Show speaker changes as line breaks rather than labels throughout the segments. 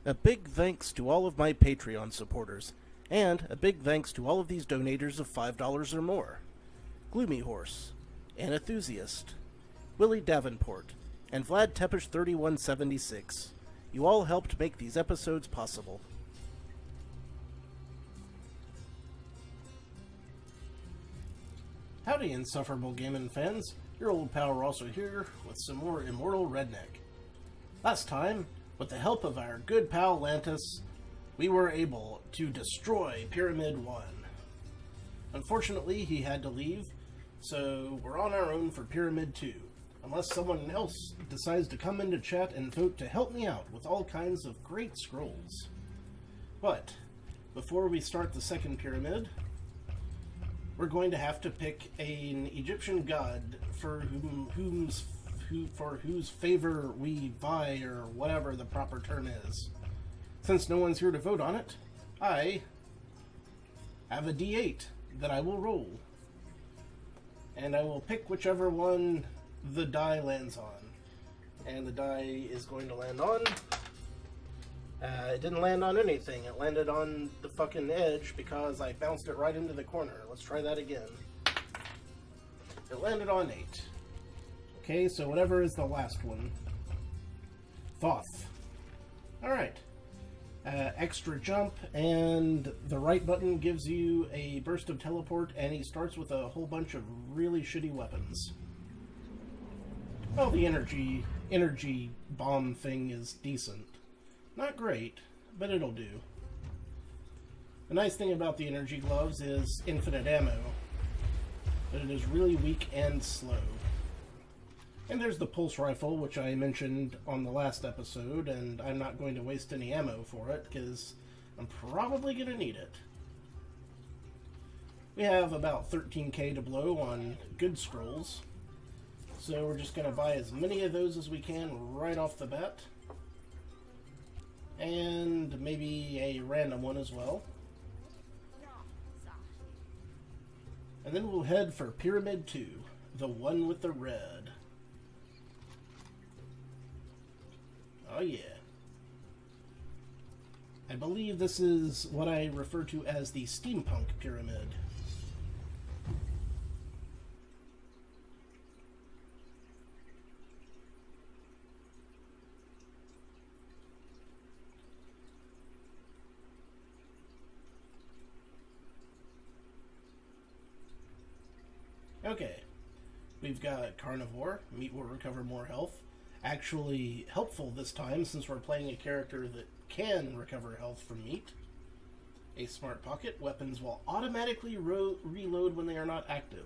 A big thanks to all of my Patreon supporters, and a big thanks to all of these donators of $5 or more. Gloomy Horse, An Enthusiast, Willie Davenport, and Vlad Tepish 3176. You all helped make these episodes possible. Howdy, insufferable gaming fans. Your old pal Rosso here with some more Immortal Redneck. Last time, with the help of our good pal Lantis, we were able to destroy Pyramid 1. Unfortunately, he had to leave, so we're on our own for Pyramid 2. Unless someone else decides to come into chat and vote to help me out with all kinds of great scrolls. But, before we start the second pyramid, we're going to have to pick an Egyptian god for whose favor we vie, or whatever the proper term is. Since no one's here to vote on it, I have a D8 that I will roll. And I will pick whichever one the die lands on. And the die is going to land on... it didn't land on anything. It landed on the fucking edge because I bounced it right into the corner. Let's try that again. It landed on 8. Okay, so whatever is the last one. Thoth. Alright. Extra jump, and the right button gives you a burst of teleport, and he starts with a whole bunch of really shitty weapons. Well, the energy bomb thing is decent. Not great, but it'll do. The nice thing about the energy gloves is infinite ammo, but it is really weak and slow. And there's the pulse rifle, which I mentioned on the last episode, and I'm not going to waste any ammo for it, because I'm probably going to need it. We have about 13k to blow on good scrolls, so we're just going to buy as many of those as we can right off the bat. And maybe a random one as well. And then we'll head for Pyramid 2, the one with the red. Oh yeah. I believe this is what I refer to as the steampunk pyramid. Okay, we've got Carnivore. Meat will recover more health. Actually helpful this time since we're playing a character that can recover health from meat. A Smart Pocket. Weapons will automatically reload when they are not active.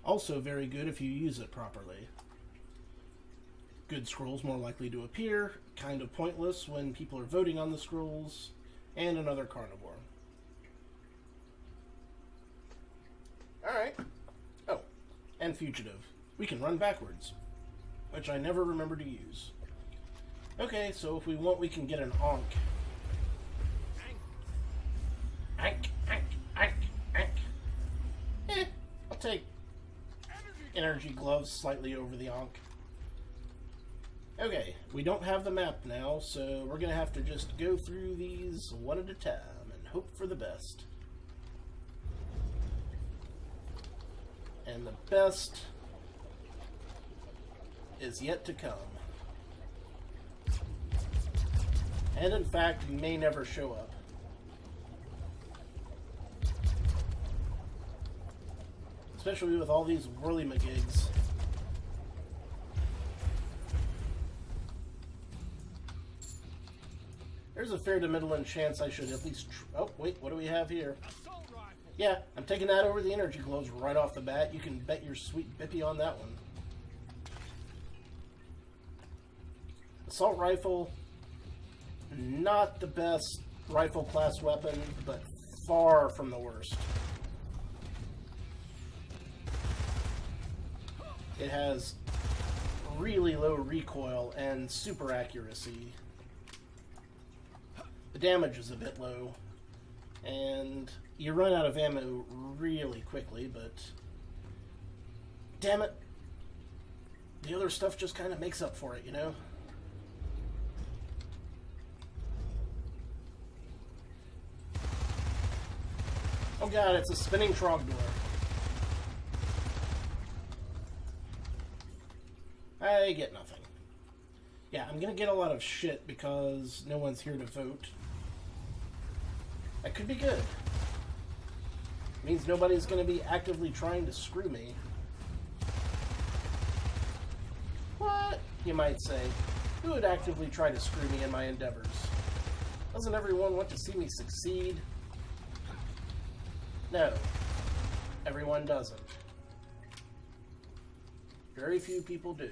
Also very good if you use it properly. Good scrolls more likely to appear. Kind of pointless when people are voting on the scrolls. And another Carnivore. Alright. Oh, and Fugitive. We can run backwards, which I never remember to use. Okay, so if we want, we can get an Ankh. Ankh. I'll take energy gloves slightly over the Ankh. Okay, we don't have the map now, so we're gonna have to just go through these one at a time and hope for the best. And the best is yet to come. And in fact, may never show up. Especially with all these whirly-magigs. There's a fair to middling chance I should at least... Oh, wait, what do we have here? Yeah, I'm taking that over the energy gloves right off the bat. You can bet your sweet bippy on that one. Assault rifle, not the best rifle class weapon, but far from the worst. It has really low recoil and super accuracy. The damage is a bit low, and you run out of ammo really quickly, but damn it, the other stuff just kind of makes up for it, you know? god, it's a spinning Trogdor. I get nothing. Yeah, I'm gonna get a lot of shit because no one's here to vote. That could be good. It means nobody's gonna be actively trying to screw me. What? You might say. Who would actively try to screw me in my endeavors? Doesn't everyone want to see me succeed? No. Everyone doesn't. Very few people do.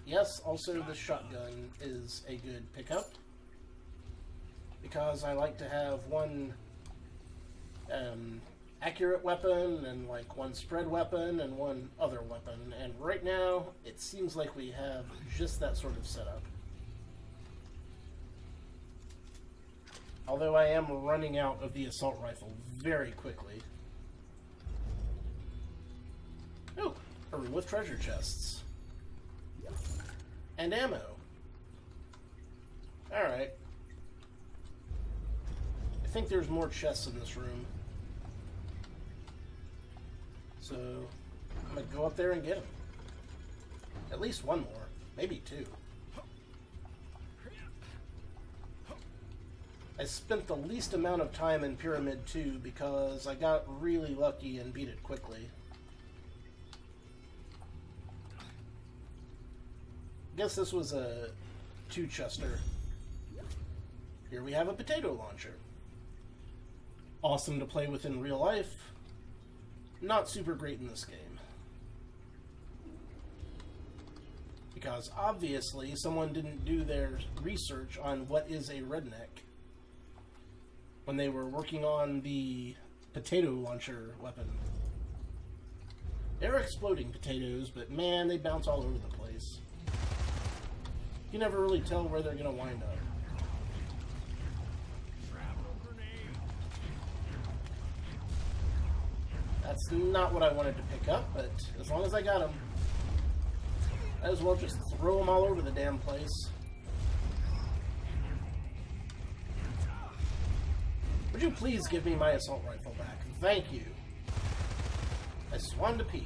Yes, also the shotgun is a good pickup. Because I like to have one accurate weapon and like one spread weapon and one other weapon. And right now, it seems like we have just that sort of setup. Although I am running out of the assault rifle very quickly. Oh, a room with treasure chests. And ammo. Alright. I think there's more chests in this room. So, I'm going to go up there and get them. At least one more. Maybe two. I spent the least amount of time in Pyramid 2 because I got really lucky and beat it quickly. Guess this was a two-chester. Here we have a potato launcher. Awesome to play with in real life. Not super great in this game. Because obviously someone didn't do their research on what is a redneck when they were working on the potato launcher weapon. They're exploding potatoes, but man, they bounce all over the place. You never really tell where they're going to wind up. That's not what I wanted to pick up, but as long as I got them, I as well just throw them all over the damn place. Would you please give me my assault rifle back? Thank you. I swan to Pete.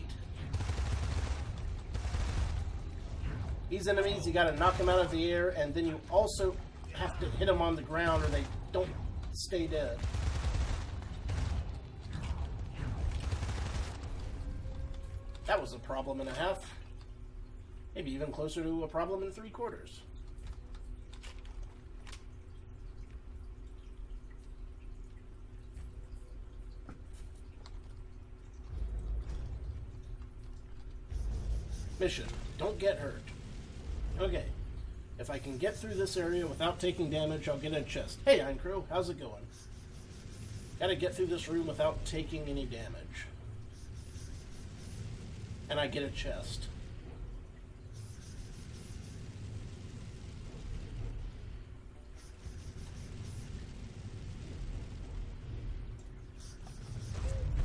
These enemies, you gotta knock them out of the air, and then you also have to hit them on the ground or they don't stay dead. That was a problem and a half. Maybe even closer to a problem and 3/4. Mission. Don't get hurt. Okay. If I can get through this area without taking damage, I'll get a chest. Hey, Iron Crow, how's it going? Gotta get through this room without taking any damage. And I get a chest.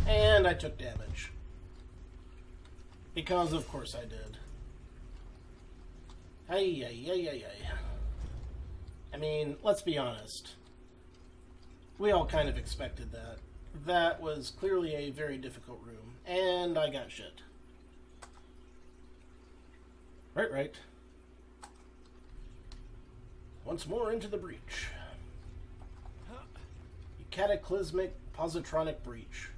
And I took damage. Because of course I did. Ay. I mean, let's be honest. We all kind of expected that. That was clearly a very difficult room. And I got shit. Right. Once more into the breach. Cataclysmic positronic breach.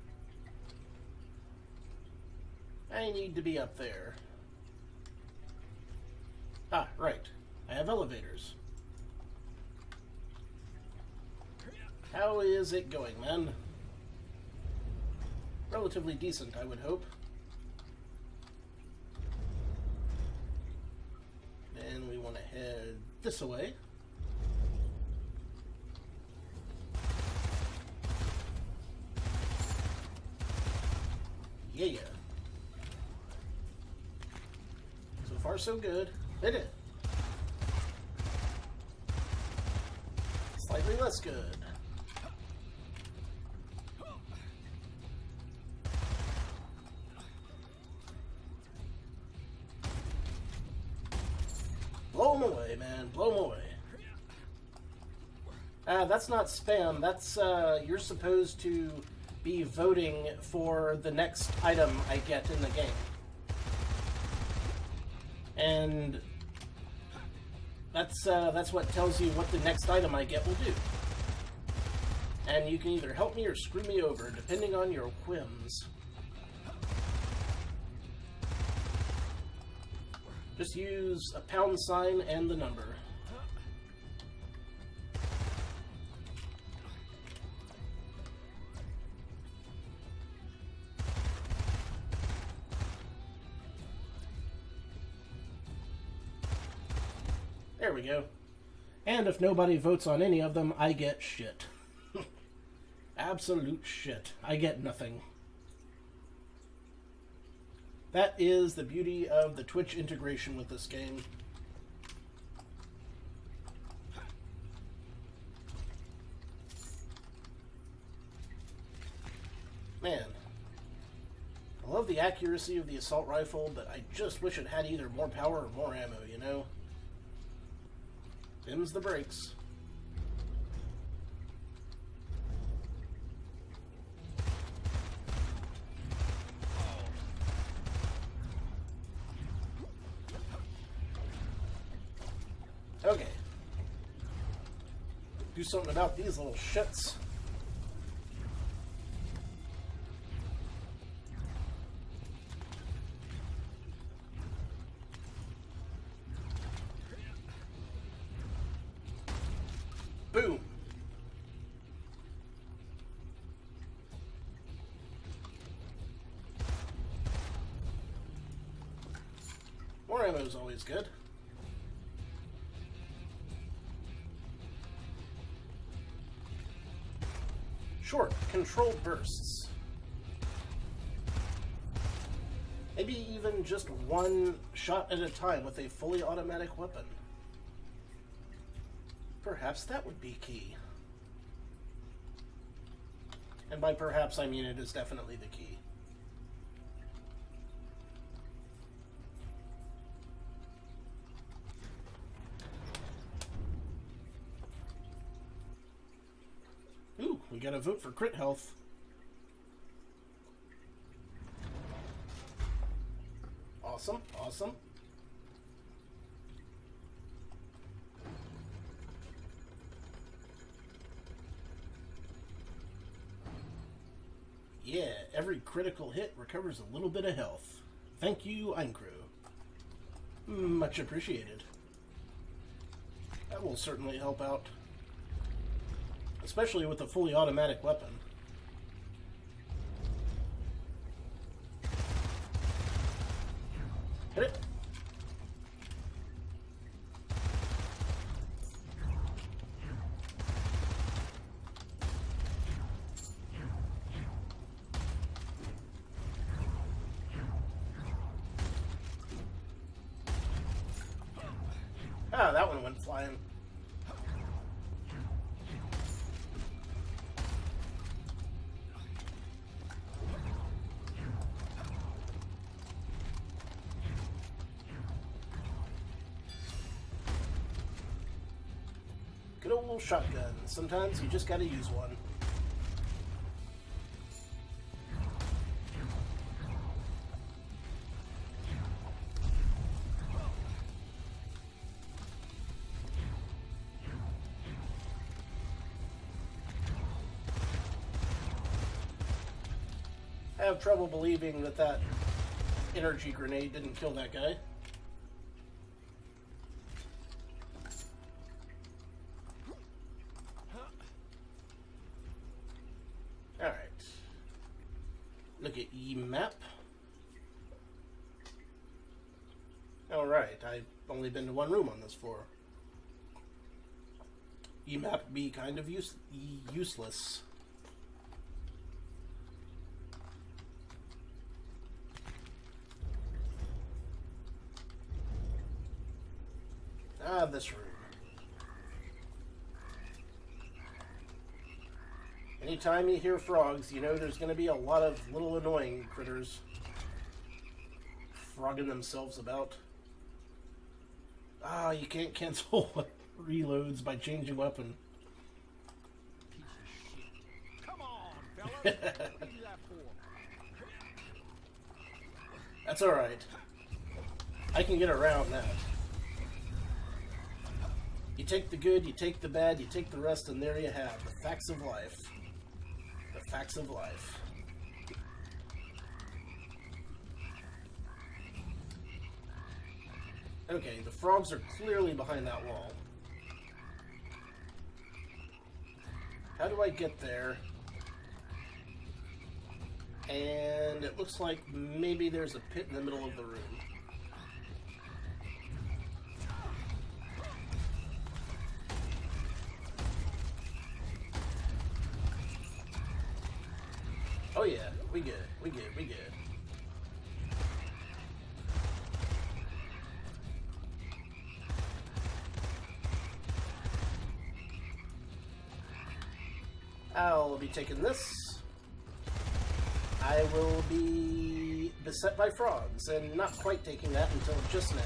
I need to be up there. Ah, right. I have elevators. How is it going, man? Relatively decent, I would hope. Then we want to head this way. Yeah. So far, so good. Hit it. Slightly less good. Blow them away, man. Blow them away. That's not spam. That's, you're supposed to be voting for the next item I get in the game. And that's what tells you what the next item I get will do. And you can either help me or screw me over, depending on your whims. Just use a pound sign and the number. There we go. And if nobody votes on any of them, I get shit. Absolute shit. I get nothing. That is the beauty of the Twitch integration with this game. Man. I love the accuracy of the assault rifle, but I just wish it had either more power or more ammo, you know? Them's the brakes. Okay. Do something about these little shits. Boom. More ammo is always good. Short, controlled bursts. Maybe even just one shot at a time with a fully automatic weapon. Perhaps that would be key. And by perhaps, I mean it is definitely the key. Ooh, we got a vote for crit health. Awesome, awesome. Yeah, every critical hit recovers a little bit of health. Thank you, Eincrew. Much appreciated. That will certainly help out. Especially with a fully automatic weapon. Hit it. Ah, that one went flying. Good old shotgun. Sometimes you just gotta use one. I have trouble believing that that energy grenade didn't kill that guy. Alright. Look at E-map. Alright, I've only been to one room on this floor. E-map be kind of useless. Ah, this room. Anytime you hear frogs, you know there's going to be a lot of little annoying critters frogging themselves about. Ah, you can't cancel reloads by changing weapon. That's alright. I can get around that. You take the good, you take the bad, you take the rest, and there you have the facts of life. The facts of life. Okay, the frogs are clearly behind that wall. How do I get there? And it looks like maybe there's a pit in the middle of the room. Oh yeah, we good, we good, we good. I'll be taking this. I will be beset by frogs, and not quite taking that until just now.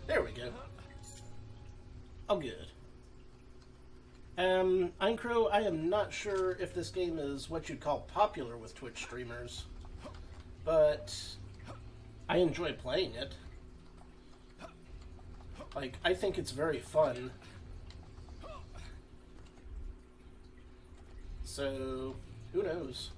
There we go. Oh, good. Eincrow, I am not sure if this game is what you'd call popular with Twitch streamers, but I enjoy playing it. Like, I think it's very fun. So, who knows?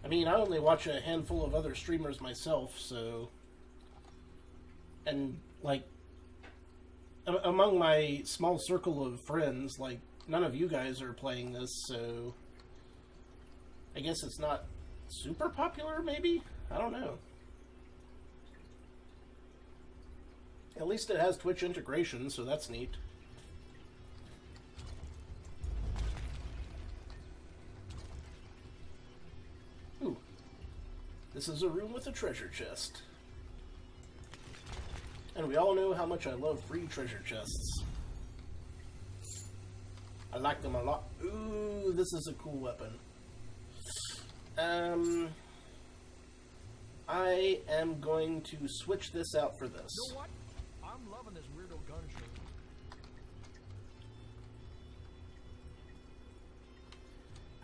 I mean, I only watch a handful of other streamers myself, so... And, like, among my small circle of friends, like, none of you guys are playing this, so... I guess it's not super popular, maybe? I don't know. At least it has Twitch integration, so that's neat. Ooh. This is a room with a treasure chest. And we all know how much I love free treasure chests. I like them a lot. Ooh, this is a cool weapon. I am going to switch this out for this.
You know what? I'm loving this weirdo gun show.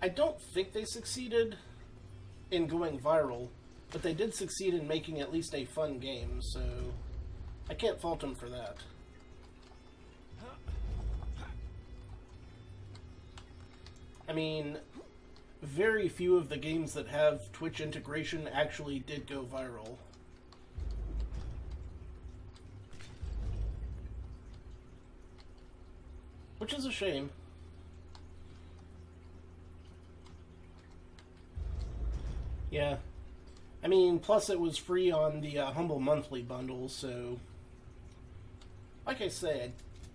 I don't think they succeeded in going viral, but they did succeed in making at least a fun game, so I can't fault them for that. I mean, very few of the games that have Twitch integration actually did go viral. Which is a shame. Yeah. I mean, plus it was free on the Humble Monthly bundle, so... Like I say, I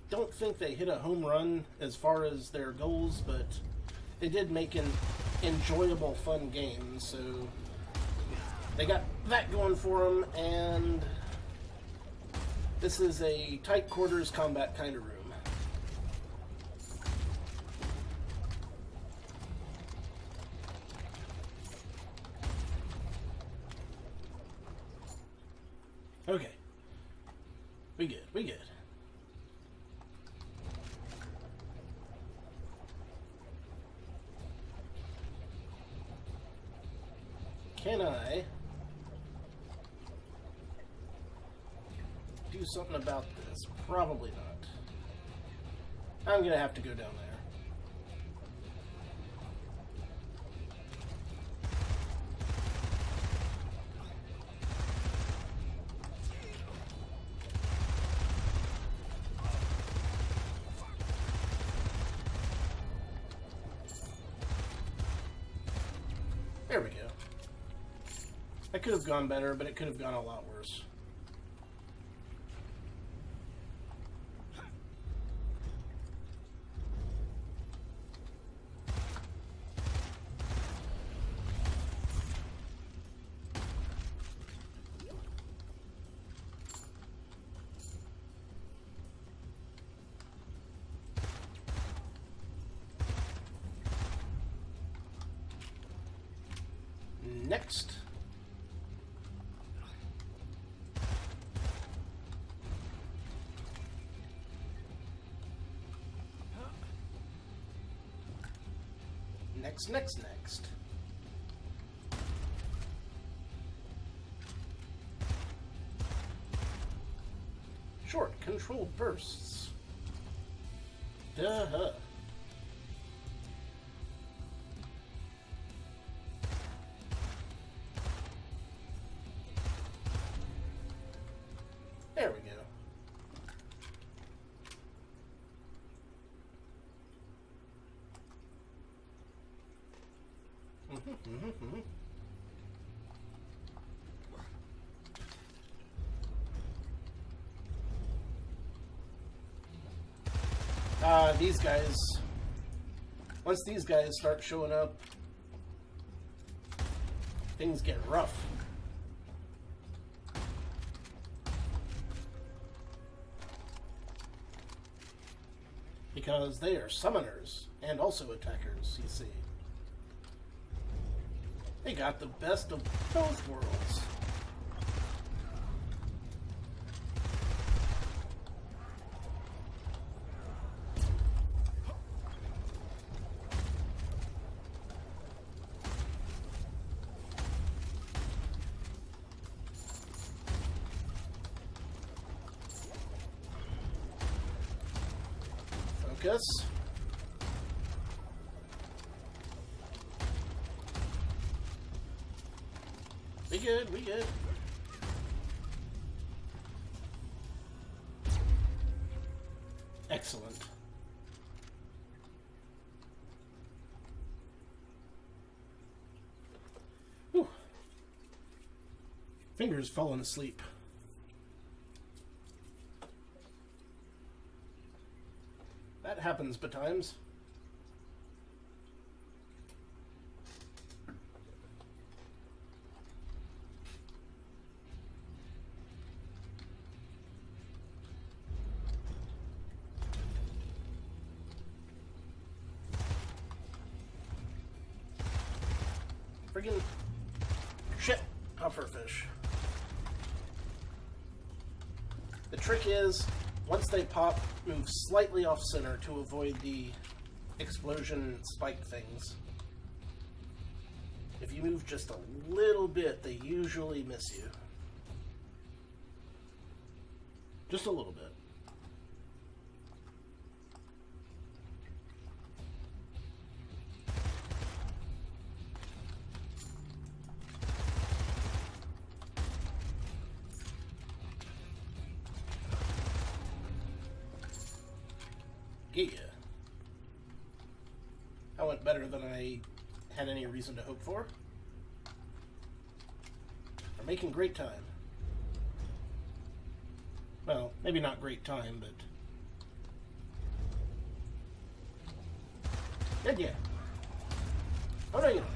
don't think they hit a home run as far as their goals, but they did make an enjoyable, fun game, so... They got that going for them, and... This is a tight quarters combat kind of room. Okay. We good, we good. Can I do something about this? Probably not. I'm gonna have to go down there. There we go. That could have gone better, but it could have gone a lot worse. Next. Next. Short, controlled bursts. Duh. There we go. These guys, once these guys start showing up, things get rough. Because they are summoners and also attackers, you see. They got the best of both worlds. Focus. We good. Excellent. Whew. Fingers falling asleep. That happens betimes. Friggin' shit, pufferfish. The trick is, once they pop, move slightly off center to avoid the explosion spike things. If you move just a little bit, they usually miss you. Just a little bit. Yeah. That went better than I had any reason to hope for. We're making great time. Well, maybe not great time, but... Did ya? Oh no, you don't.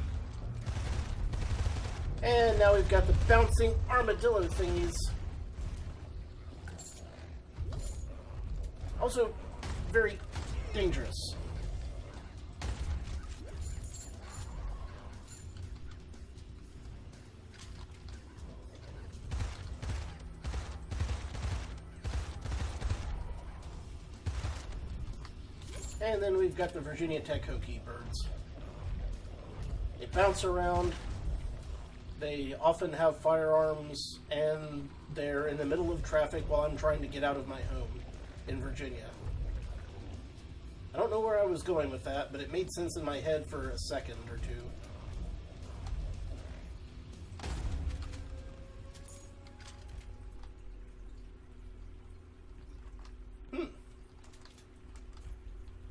And now we've got the bouncing armadillo thingies. Also, very dangerous. And then we've got the Virginia Tech Hokie birds. They bounce around. They often have firearms, and they're in the middle of traffic while I'm trying to get out of my home in Virginia. I don't know where I was going with that, but it made sense in my head for a second or two.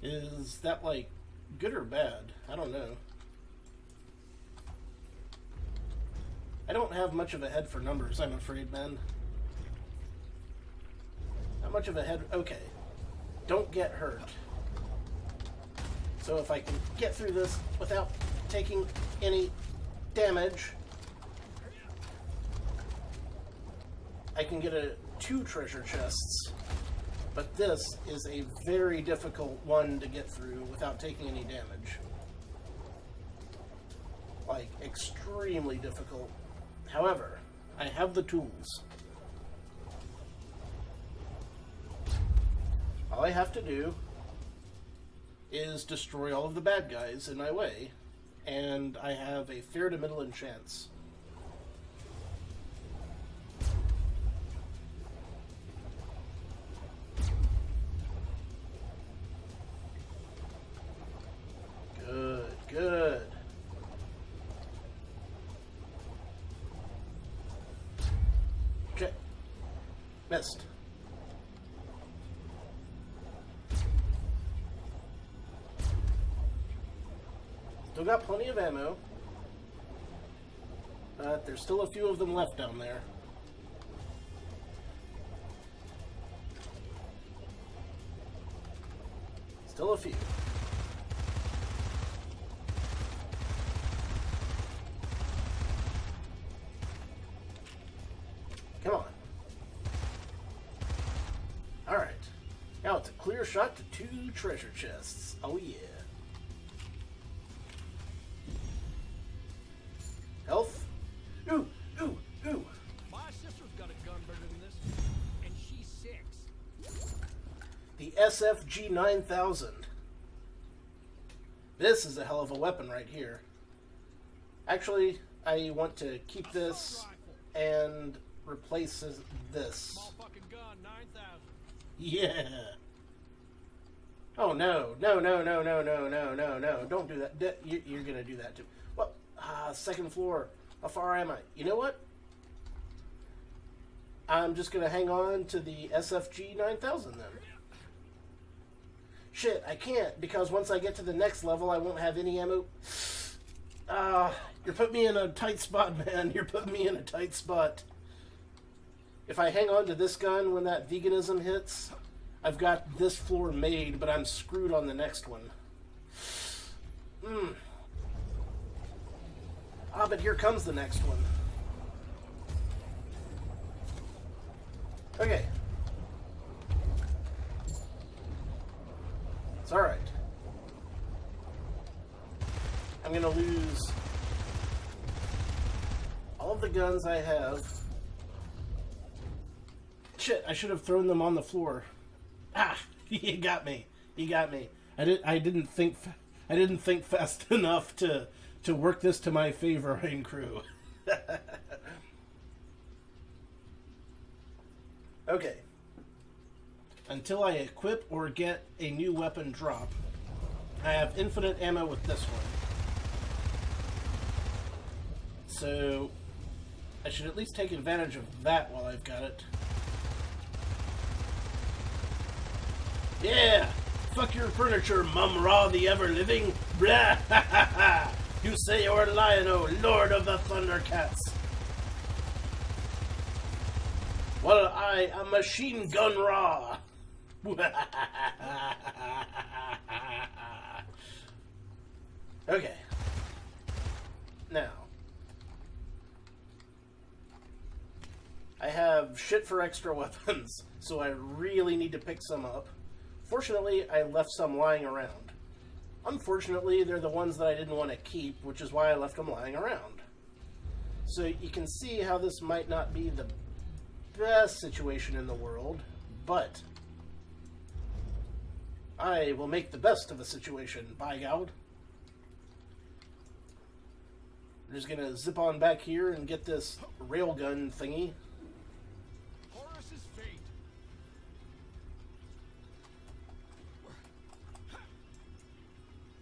Is that, like, good or bad? I don't know. I don't have much of a head for numbers, I'm afraid, man. Not much of a head... Okay. Don't get hurt. So if I can get through this without taking any damage, I can get 2 treasure chests. But this is a very difficult one to get through without taking any damage. Like, extremely difficult. However, I have the tools. All I have to do is destroy all of the bad guys in my way, and I have a fair to middling chance. Good, good. Okay. Missed. Still got plenty of ammo. But there's still a few of them left down there. Still a few. Come on. Alright. Now it's a clear shot to 2 treasure chests. Oh yeah. Health. Ooh, ooh, ooh.
My sister's got a gun better than this, and she's 6.
The SFG 9000. This is a hell of a weapon right here. Actually, I want to keep this and replace this.
Small fucking gun, 9,000.
Yeah. Oh no, no, no, no, no, no, no, no, no. Don't do that. You're gonna do that too. What? Second floor. How far am I? You know what? I'm just gonna hang on to the SFG 9000 then. Shit, I can't, because once I get to the next level, I won't have any ammo. You're putting me in a tight spot, man. You're putting me in a tight spot. If I hang on to this gun when that veganism hits, I've got this floor made, but I'm screwed on the next one. But here comes the next one. Okay. It's alright. I'm gonna lose all of the guns I have. Shit, I should have thrown them on the floor. You got me. You got me. I didn't think fast enough to work this to my favor, Rain Crew. Okay. Until I equip or get a new weapon drop, I have infinite ammo with this one. So I should at least take advantage of that while I've got it. Yeah! Fuck your furniture, Mum Ra the ever-living. Blah! Ha ha ha! You say you're a lion, oh Lord of the Thundercats. Well, I am Machine Gun Ra. Okay. Now. I have shit for extra weapons, so I really need to pick some up. Fortunately, I left some lying around. Unfortunately, they're the ones that I didn't want to keep, which is why I left them lying around. So you can see how this might not be the best situation in the world, but I will make the best of the situation, by God. I'm just gonna zip on back here and get this railgun thingy.
Horus's fate.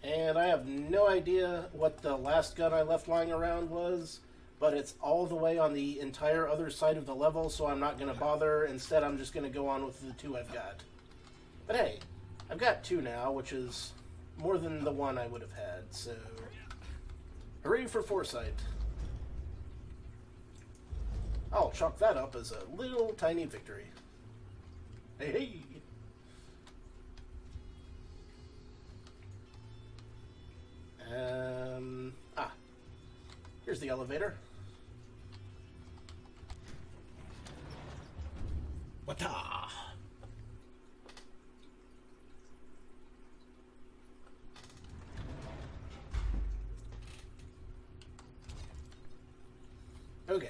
And I have no idea what the last gun I left lying around was, but it's all the way on the entire other side of the level, so I'm not going to bother. Instead, I'm just going to go on with the 2 I've got. But hey, I've got 2 now, which is more than the 1 I would have had, so hooray for foresight. I'll chalk that up as a little tiny victory. Hey, hey! Here's the elevator. Wata! Okay.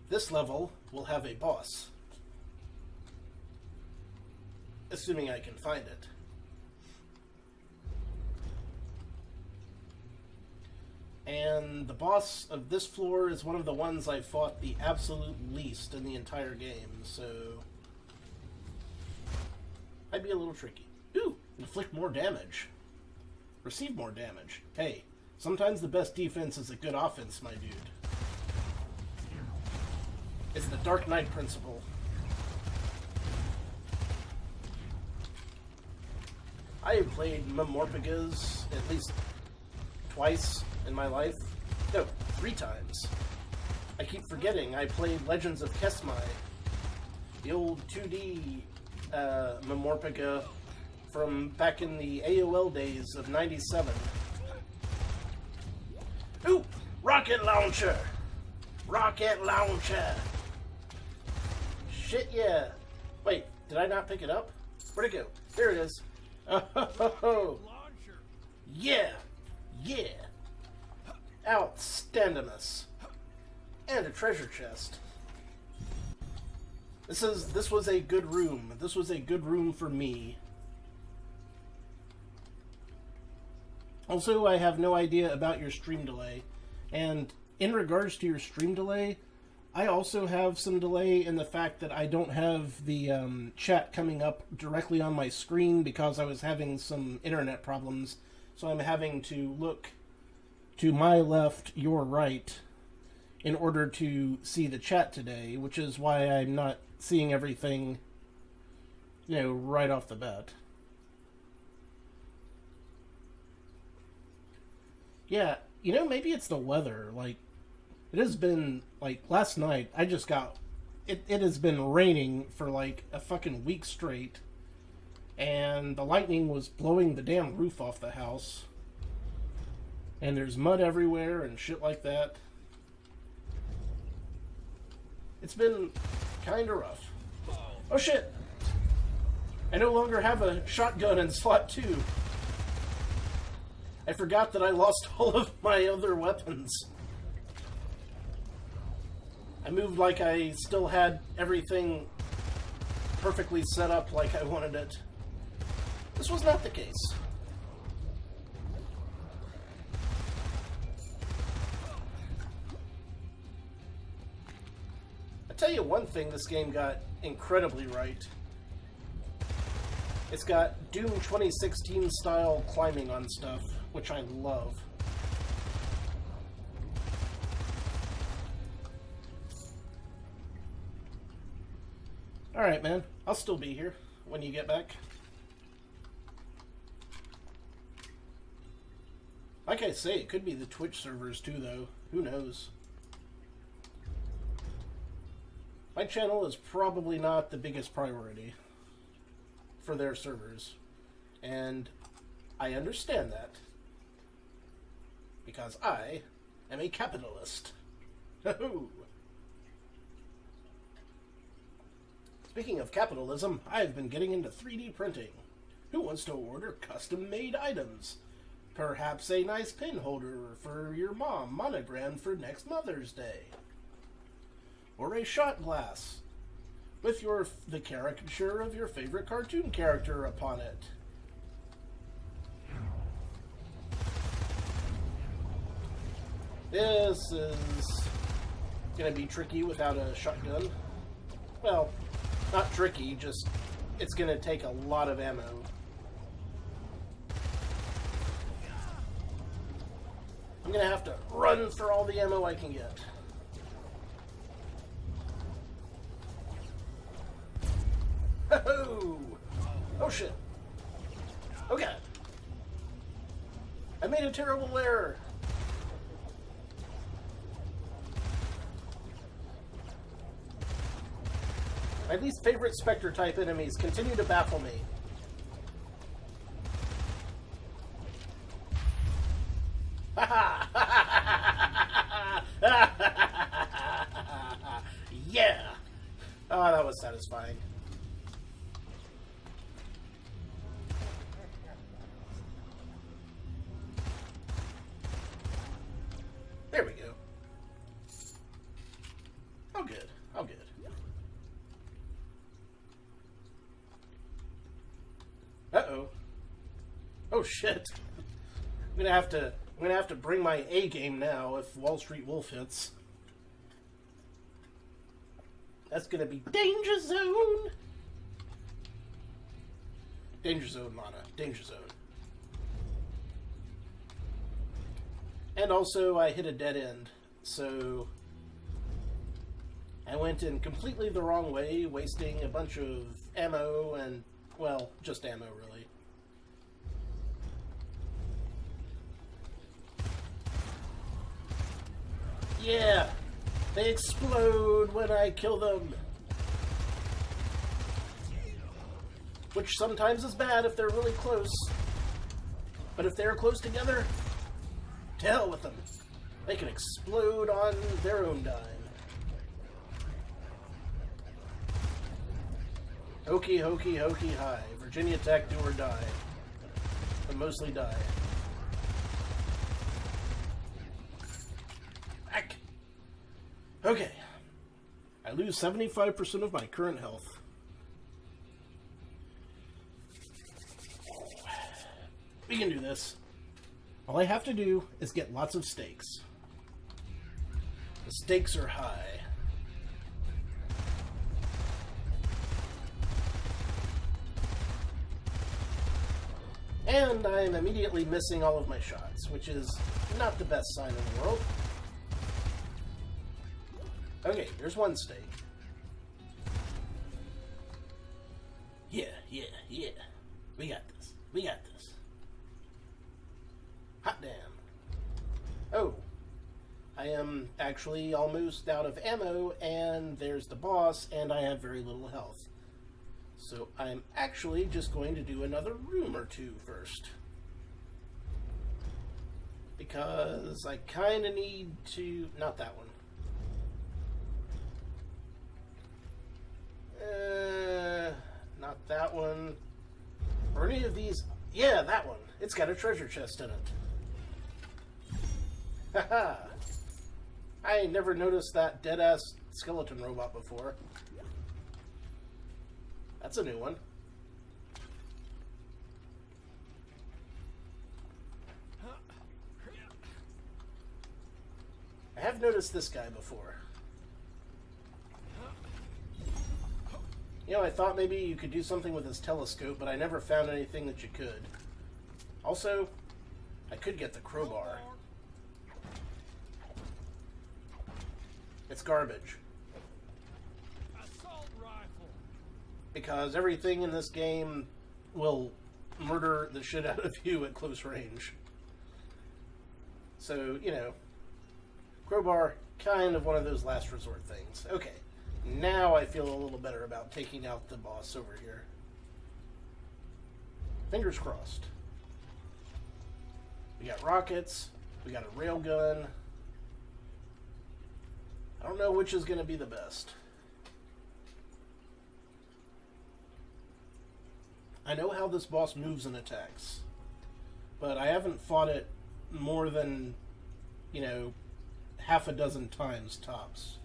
This level will have a boss. Assuming I can find it. And the boss of this floor is one of the ones I fought the absolute least in the entire game, so might be a little tricky. Ooh, inflict more damage. Receive more damage. Hey, sometimes the best defense is a good offense, my dude. It's the Dark Knight principle. I have played Memorpigas at least twice in my life. No, 3 times. I keep forgetting I played Legends of Kesmai, the old 2D Memorpiga from back in the AOL days of 97. Ooh! Rocket launcher! Rocket launcher! Shit yeah! Wait, did I not pick it up? Where'd it go? There it is. Oh,
Launcher.
yeah! Yeah! Outstandinous! And a treasure chest. This was a good room. This was a good room for me. Also, I have no idea about your stream delay. And in regards to your stream delay, I also have some delay in the fact that I don't have the chat coming up directly on my screen because I was having some internet problems. So I'm having to look to my left, your right, in order to see the chat today, which is why I'm not seeing everything, right off the bat. Yeah, maybe it's the weather. Like, it has been, last night, I just got... It has been raining for, a fucking week straight. And the lightning was blowing the damn roof off the house. And there's mud everywhere and shit like that. It's been kind of rough. Oh, shit! I no longer have a shotgun in slot 2. I forgot that I lost all of my other weapons. I moved like I still had everything perfectly set up like I wanted it. This was not the case. I tell you one thing this game got incredibly right. It's got Doom 2016 style climbing on stuff, which I love. Alright, man. I'll still be here when you get back. Like I say, it could be the Twitch servers too, though. Who knows? My channel is probably not the biggest priority for their servers. And I understand that. Because I am a capitalist. Speaking of capitalism, I've been getting into 3D printing. Who wants to order custom-made items? Perhaps a nice pin holder for your mom, monogrammed for next Mother's Day. Or a shot glass with the caricature of your favorite cartoon character upon it. This is gonna be tricky without a shotgun. Well, not tricky, just it's gonna take a lot of ammo. I'm gonna have to run for all the ammo I can get. Oh shit. Oh god. I made a terrible error. My least favorite Spectre type enemies continue to baffle me. Yeah! Oh, that was satisfying. There we go. Oh, good. Oh, good. Uh-oh. Oh, shit. I'm gonna have to I'm gonna have to bring my A game now if Wall Street Wolf hits. That's gonna be Danger Zone! Danger Zone, Lana. Danger Zone. And also, I hit a dead end, so I went in completely the wrong way, wasting a bunch of ammo and, well, just ammo, really. Yeah! They explode when I kill them! Which sometimes is bad if they're really close. But if they're close together, to hell with them. They can explode on their own dime. Hokey, hokey, hokey, hi. Virginia Tech, do or die. But mostly die. Back! Okay. I lose 75% of my current health. We can do this. All I have to do is get lots of stakes. The stakes are high. And I am immediately missing all of my shots, which is not the best sign in the world. Okay, here's one stake. Yeah. We got this. Hot damn. Oh. I am actually almost out of ammo, and there's the boss, and I have very little health. So I'm actually just going to do another room or two first. Because I kind of need to... Not that one. Not that one. Or any of these... Yeah, that one. It's got a treasure chest in it. Haha. I never noticed that dead-ass skeleton robot before. That's a new one. I have noticed this guy before. You know, I thought maybe you could do something with his telescope, but I never found anything that you could. Also, I could get the crowbar. It's garbage.
Assault rifle.
Because everything in this game will murder the shit out of you at close range. So, you know, crowbar, kind of one of those last resort things. Okay, now I feel a little better about taking out the boss over here. Fingers crossed. We got rockets, we got a railgun. I don't know which is going to be the best. I know how this boss moves and attacks, but I haven't fought it more than, you know, half a dozen times tops.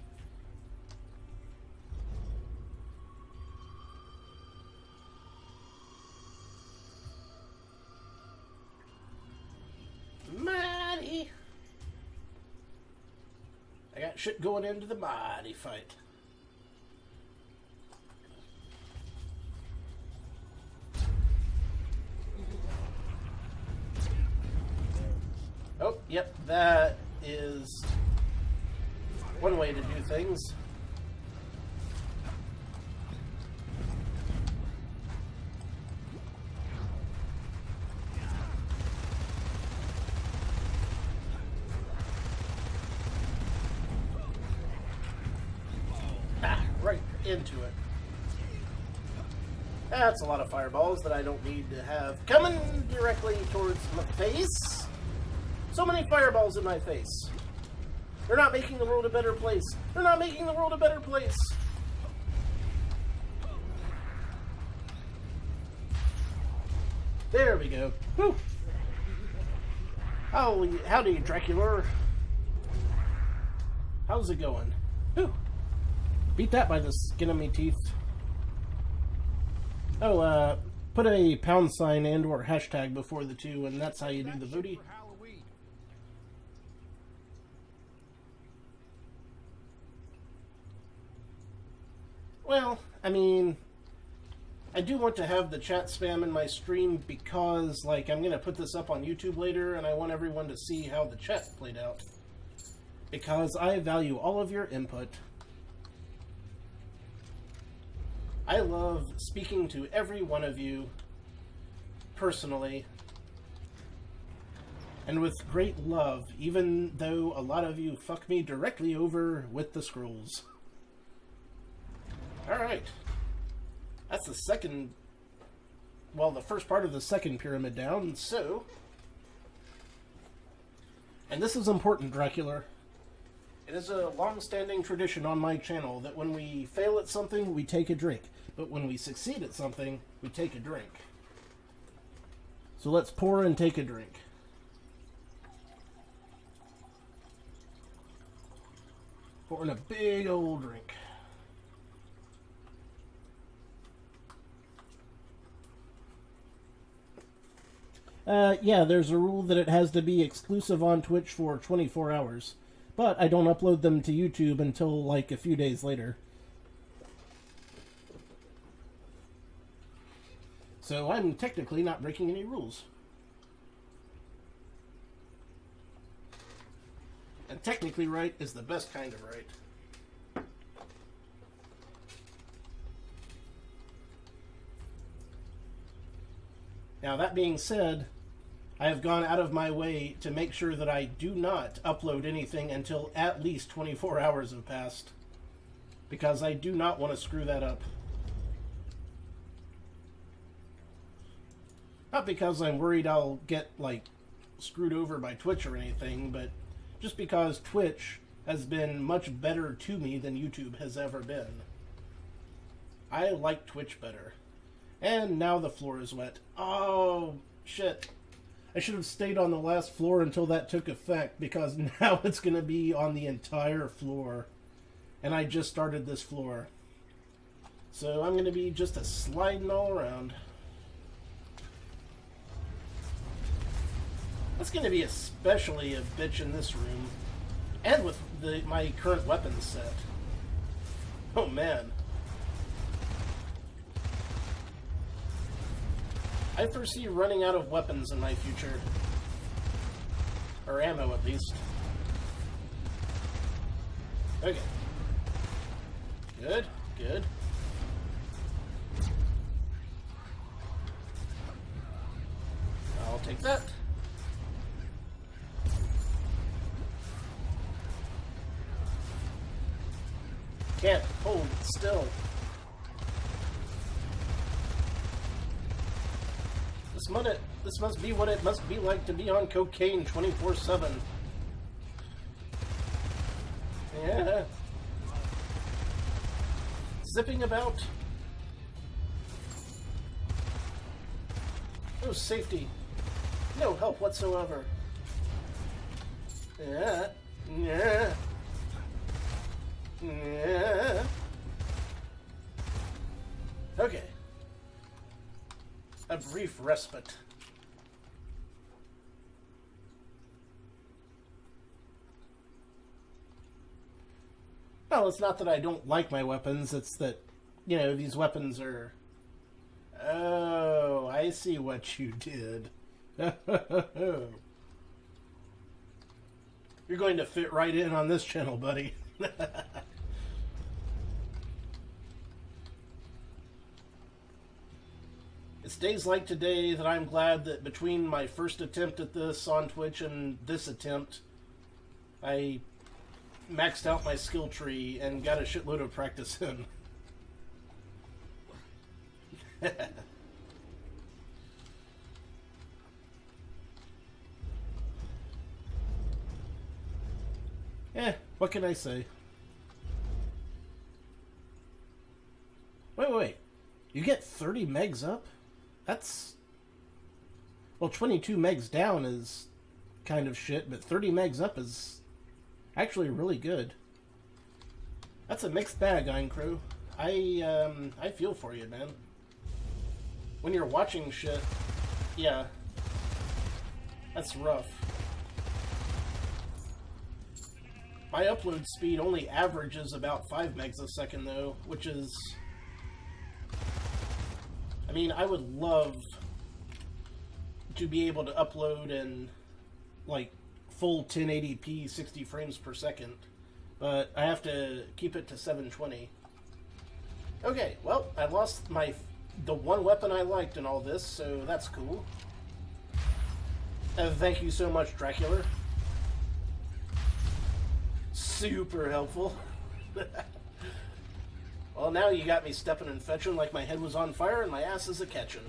Mighty! I got shit going into the mighty fight. Oh, yep, that is one way to do things. Right into it. That's a lot of fireballs that I don't need to have coming directly towards my face. So many fireballs in my face. They're not making the world a better place. They're not making the world a better place. There we go. Whew. Howdy, Dracula. How's it going? Whew. Beat that by the skin of me teeth. Oh, put a # and or hashtag before the two, and that's how you do the booty. Well, I mean, I do want to have the chat spam in my stream because, like, I'm going to put this up on YouTube later, and I want everyone to see how the chat played out. Because I value all of your input. I love speaking to every one of you personally and with great love, even though a lot of you fuck me directly over with the scrolls. Alright. That's the second... well, the first part of the second pyramid down, so... and this is important, Dracula. It is a long-standing tradition on my channel that when we fail at something, we take a drink. But when we succeed at something, we take a drink. So let's pour and take a drink. Pouring a big old drink. Yeah, there's a rule that it has to be exclusive on Twitch for 24 hours. But I don't upload them to YouTube until, like, a few days later. So I'm technically not breaking any rules. And technically right is the best kind of right. Now, that being said, I have gone out of my way to make sure that I do not upload anything until at least 24 hours have passed. Because I do not want to screw that up. Not because I'm worried I'll get, like, screwed over by Twitch or anything, but just because Twitch has been much better to me than YouTube has ever been. I like Twitch better. And now the floor is wet. Oh, shit. I should have stayed on the last floor until that took effect, because now it's going to be on the entire floor. And I just started this floor. So I'm going to be just a sliding all around. It's going to be especially a bitch in this room. And with my current weapons set. Oh, man. I foresee running out of weapons in my future. Or ammo, at least. Okay. Good, good. I'll take that. Can't hold still. This must be what it must be like to be on cocaine 24/7. Yeah. Zipping about. No safety. No help whatsoever. Yeah. Yeah. Yeah. Okay. A brief respite. Well, it's not that I don't like my weapons, it's that, you know, these weapons are... Oh, I see what you did. You're going to fit right in on this channel, buddy. It's days like today that I'm glad that between my first attempt at this on Twitch and this attempt, I maxed out my skill tree and got a shitload of practice in. What can I say? Wait. You get 30 megs up? That's... Well, 22 megs down is kind of shit, but 30 megs up is actually really good. That's a mixed bag, Iron Crow. I feel for you, man. When you're watching shit, yeah, that's rough. My upload speed only averages about 5 megs a second, though, which is I mean, I would love to be able to upload in, like, full 1080p 60 frames per second, but I have to keep it to 720. Okay, well, I lost the one weapon I liked in all this, so that's cool. Thank you so much, Dracula. Super helpful. Well, now you got me stepping and fetching like my head was on fire and my ass is a-catching.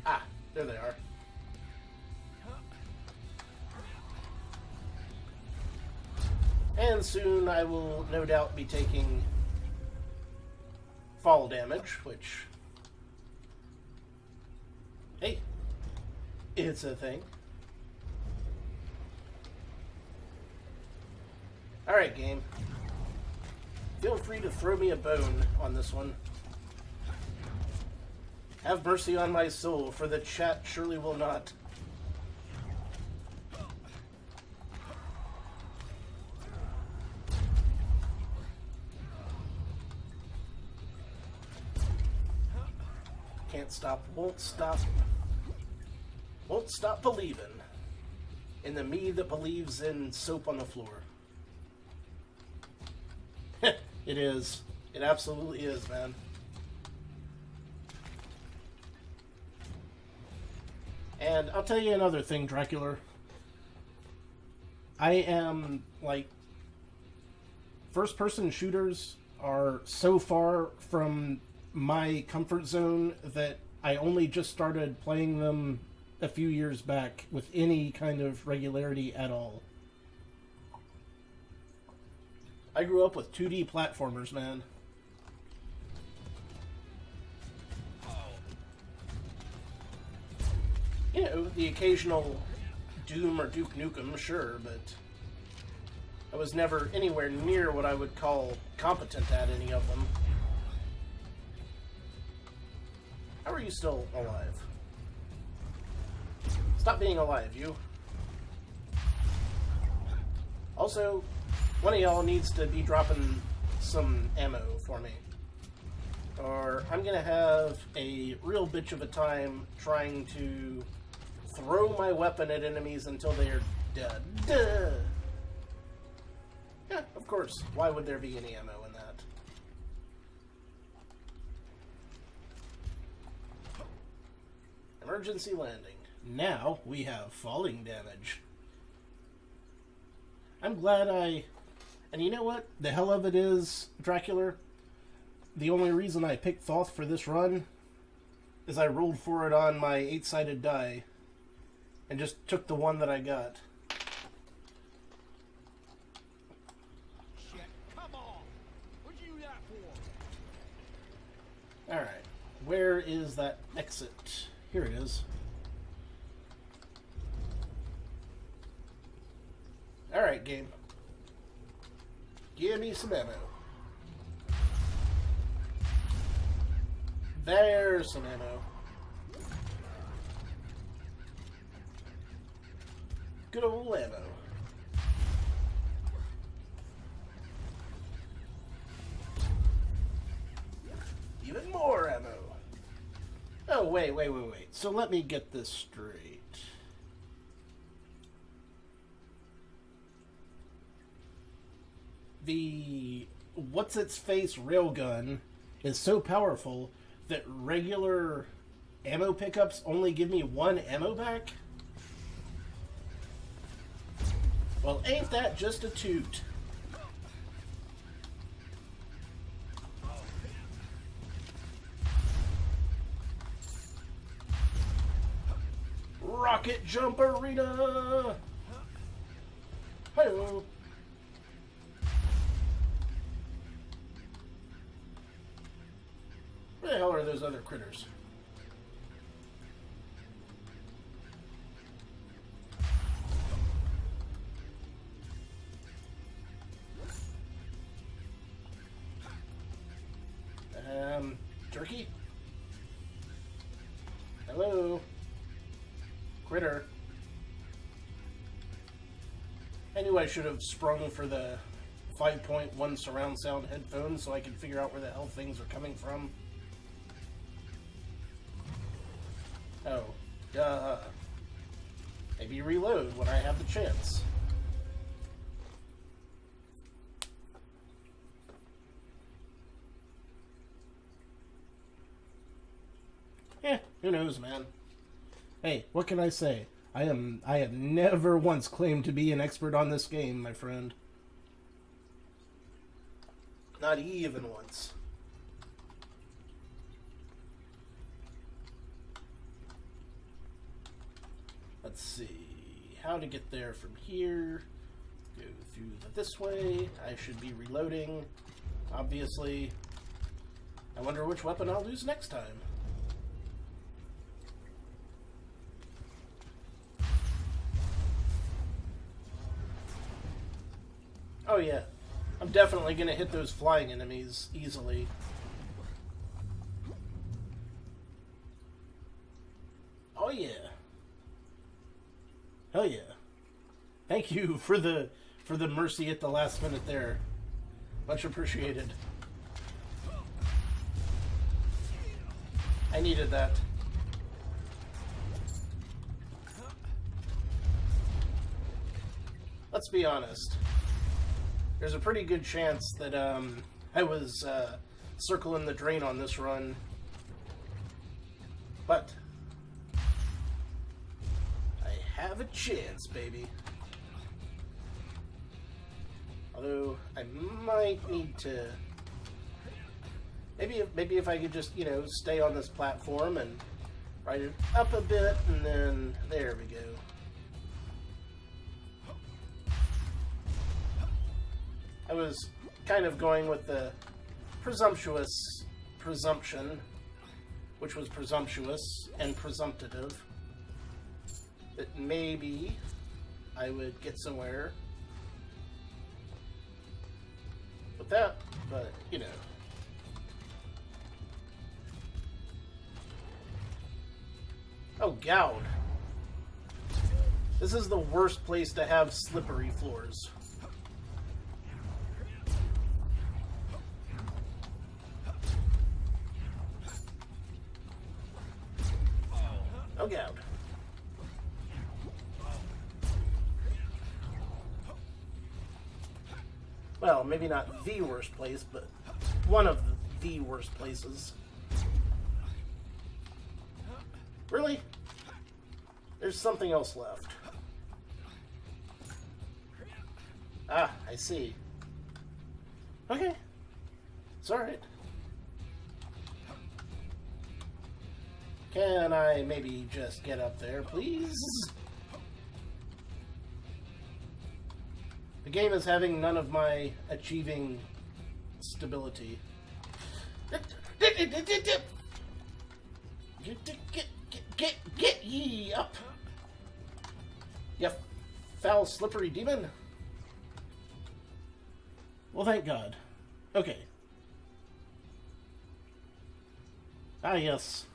Ah, there they are. And soon I will no doubt be taking fall damage, which... Hey, it's a thing. Alright, game. Feel free to throw me a bone on this one. Have mercy on my soul, for the chat surely will not. Can't stop, won't stop. Won't stop believing in the me that believes in soap on the floor. It is. It absolutely is, man. And I'll tell you another thing, Dracula. I am, like, first-person shooters are so far from my comfort zone that I only just started playing them a few years back with any kind of regularity at all. I grew up with 2D platformers, man. You know, the occasional Doom or Duke Nukem, sure, but I was never anywhere near what I would call competent at any of them. How are you still alive? Stop being alive, you. Also, one of y'all needs to be dropping some ammo for me. Or I'm gonna have a real bitch of a time trying to throw my weapon at enemies until they are dead. Duh. Yeah, of course. Why would there be any ammo in that? Emergency landing. Now we have falling damage. I'm glad and you know what? The hell of it is, Dracula, the only reason I picked Thoth for this run is I rolled for it on my 8-sided die and just took the one that I got.
Shit, come on! What'd you do that for?
Alright, where is that exit? Here it is. Alright, game. Give me some ammo. There's some ammo. Good old ammo. Even more ammo. Oh, wait. So let me get this straight. The what's-its-face railgun is so powerful that regular ammo pickups only give me one ammo back? Well, ain't that just a toot? Rocket Jump Arena! Hello! Where the hell are those other critters? Turkey? Hello? Critter? I knew I should have sprung for the 5.1 surround sound headphones so I could figure out where the hell things are coming from. Oh, duh. Maybe reload when I have the chance. Who knows, man? Hey, what can I say? I have never once claimed to be an expert on this game, my friend. Not even once. Let's see how to get there from here. Go through this way. I should be reloading, obviously. I wonder which weapon I'll lose next time. Oh yeah, I'm definitely gonna hit those flying enemies easily. Oh yeah. Hell yeah. Thank you for the mercy at the last minute there. Much appreciated. I needed that. Let's be honest. There's a pretty good chance that I was circling the drain on this run. But I have a chance, baby. Although I might need to maybe if I could just, you know, stay on this platform and ride it up a bit, and then there we go. I was kind of going with the presumptuous presumption, which was presumptuous and presumptive, that maybe I would get somewhere with that, but, you know. Oh, God. This is the worst place to have slippery floors. Oh, God. Well, maybe not the worst place, but one of the worst places. Really? There's something else left. Ah, I see. Okay. It's alright. Can I maybe just get up there, please? The game is having none of my achieving stability. Get ye up! You foul, slippery demon. Well, thank God. Okay. Ah, yes.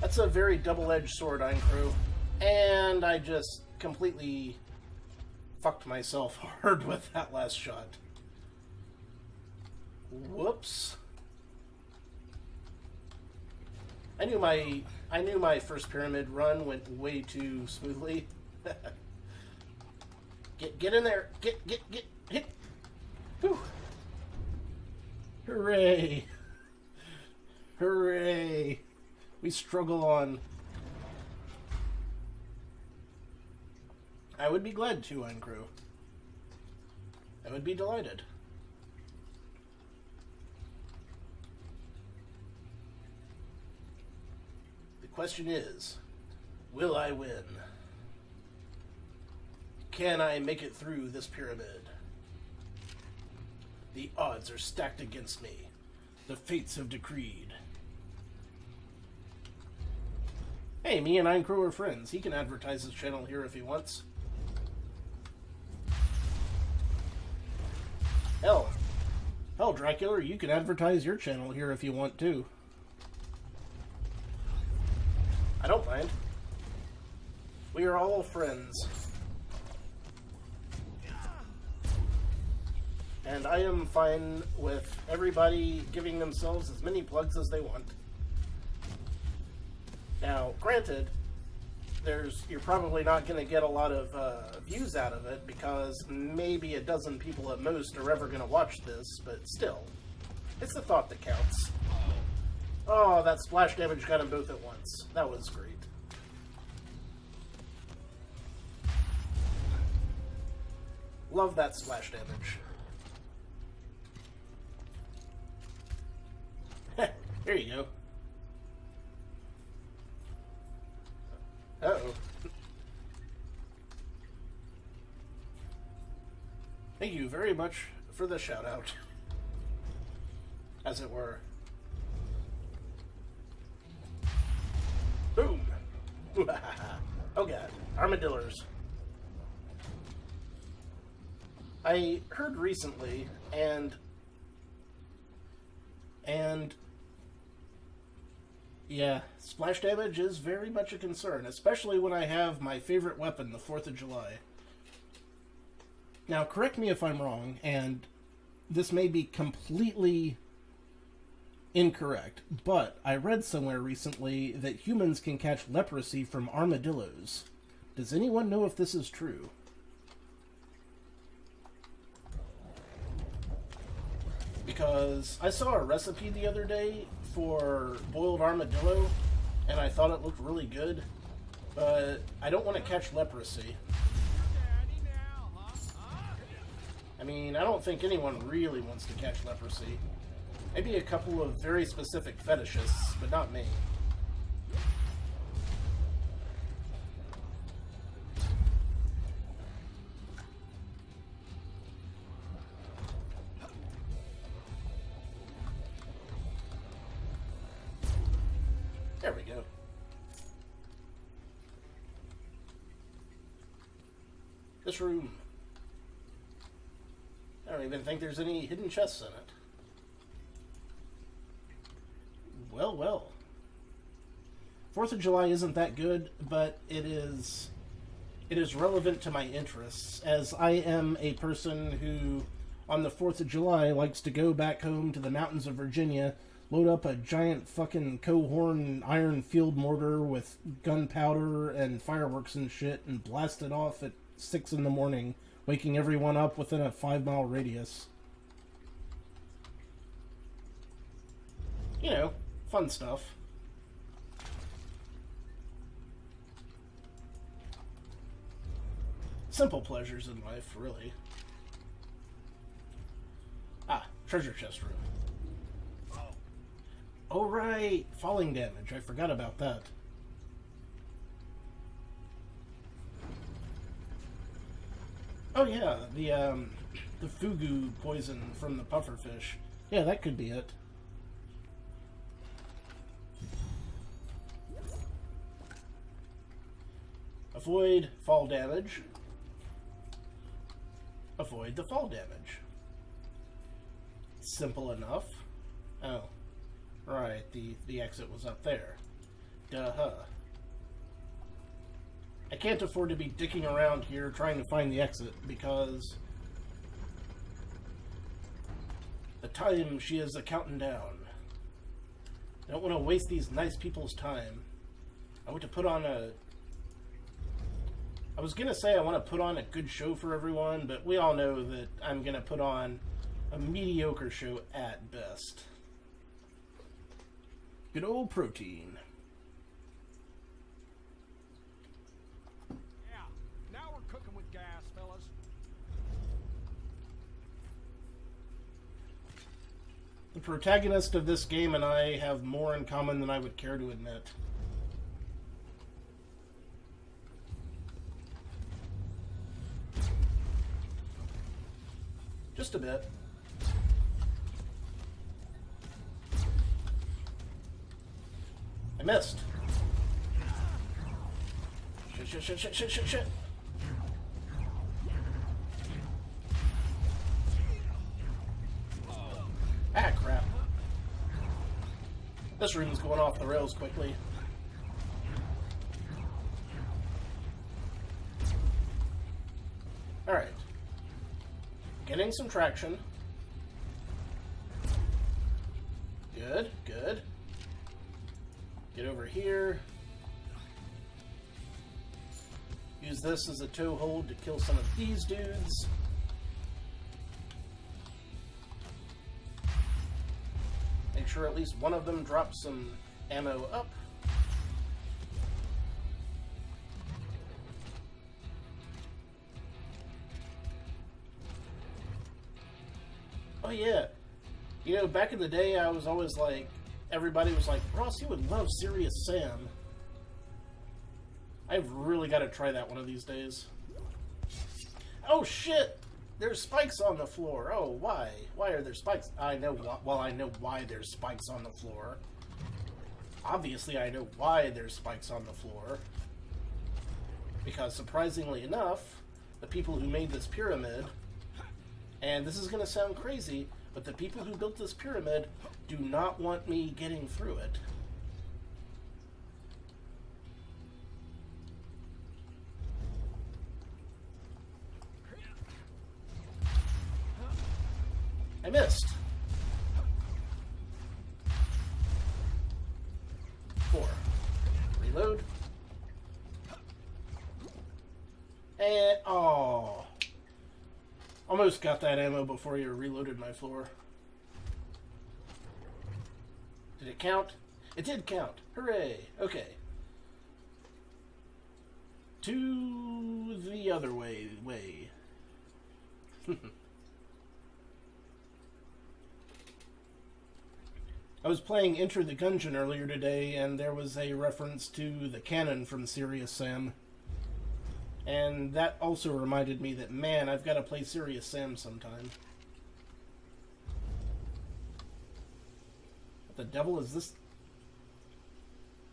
That's a very double-edged sword, Crew. And I just completely fucked myself hard with that last shot. Whoops. I knew my first pyramid run went way too smoothly. Get in there. Get hit. Whew. Hooray. Hooray. We struggle on. I would be glad to, Crew. I would be delighted. The question is, will I win? Can I make it through this pyramid? The odds are stacked against me. The fates have decreed. Hey, me and Crew are friends. He can advertise his channel here if he wants. Hell, Dracula, you can advertise your channel here if you want to. I don't mind. We are all friends. And I am fine with everybody giving themselves as many plugs as they want. Now, granted, you're probably not going to get a lot of views out of it because maybe a dozen people at most are ever going to watch this, but still, it's the thought that counts. Oh, that splash damage got them both at once. That was great. Love that splash damage. There you go. Uh-oh. Thank you very much for the shout-out. As it were. Boom! Oh god. Armadillos. I heard recently, and yeah, splash damage is very much a concern, especially when I have my favorite weapon, the 4th of July. Now, correct me if I'm wrong, and this may be completely incorrect, but I read somewhere recently that humans can catch leprosy from armadillos. Does anyone know if this is true? Because I saw a recipe the other day for boiled armadillo, and I thought it looked really good, but I don't want to catch leprosy. I mean, I don't think anyone really wants to catch leprosy. Maybe a couple of very specific fetishists, but not me. There we go. This room. I don't even think there's any hidden chests in it. Well, well. 4th of July isn't that good, but it is relevant to my interests, as I am a person who, on the 4th of July, likes to go back home to the mountains of Virginia, load up a giant fucking Cohorn iron field mortar with gunpowder and fireworks and shit and blast it off at 6 in the morning, waking everyone up within a 5-mile radius. You know, fun stuff. Simple pleasures in life, really. Ah, treasure chest room. Oh, right! Falling damage. I forgot about that. Oh, yeah. The fugu poison from the pufferfish. Yeah, that could be it. Avoid fall damage. Avoid the fall damage. Simple enough. Oh. Right, the exit was up there. Duh-huh. I can't afford to be dicking around here trying to find the exit, because the time she is a-counting down. I don't want to waste these nice people's time. I want to put on I was gonna say I want to put on a good show for everyone, but we all know that I'm gonna put on a mediocre show at best. Good old protein.
Yeah, now we're cooking with gas, fellas.
The protagonist of this game and I have more in common than I would care to admit. Just a bit. I missed. Shit. Ah, crap. This room's going off the rails quickly. Alright. Getting some traction. Good, good. Get over here. Use this as a toe hold to kill some of these dudes. Make sure at least one of them drops some ammo up. Oh yeah. You know, back in the day I was always like, everybody was like, Ross, you would love Serious Sam. I've really got to try that one of these days. Oh shit! There's spikes on the floor. Oh, why? Why are there spikes? I know why there's spikes on the floor. Obviously, I know why there's spikes on the floor. Because, surprisingly enough, the people who made this pyramid, and this is going to sound crazy, but the people who built this pyramid do not want me getting through it. I missed. 4. Reload. And, oh. Almost got that ammo before you reloaded my floor. Did it count? It did count. Hooray. Okay. To the other way. I was playing Enter the Gungeon earlier today, and there was a reference to the cannon from Serious Sam. And that also reminded me that, man, I've got to play Serious Sam sometime. What the devil is this?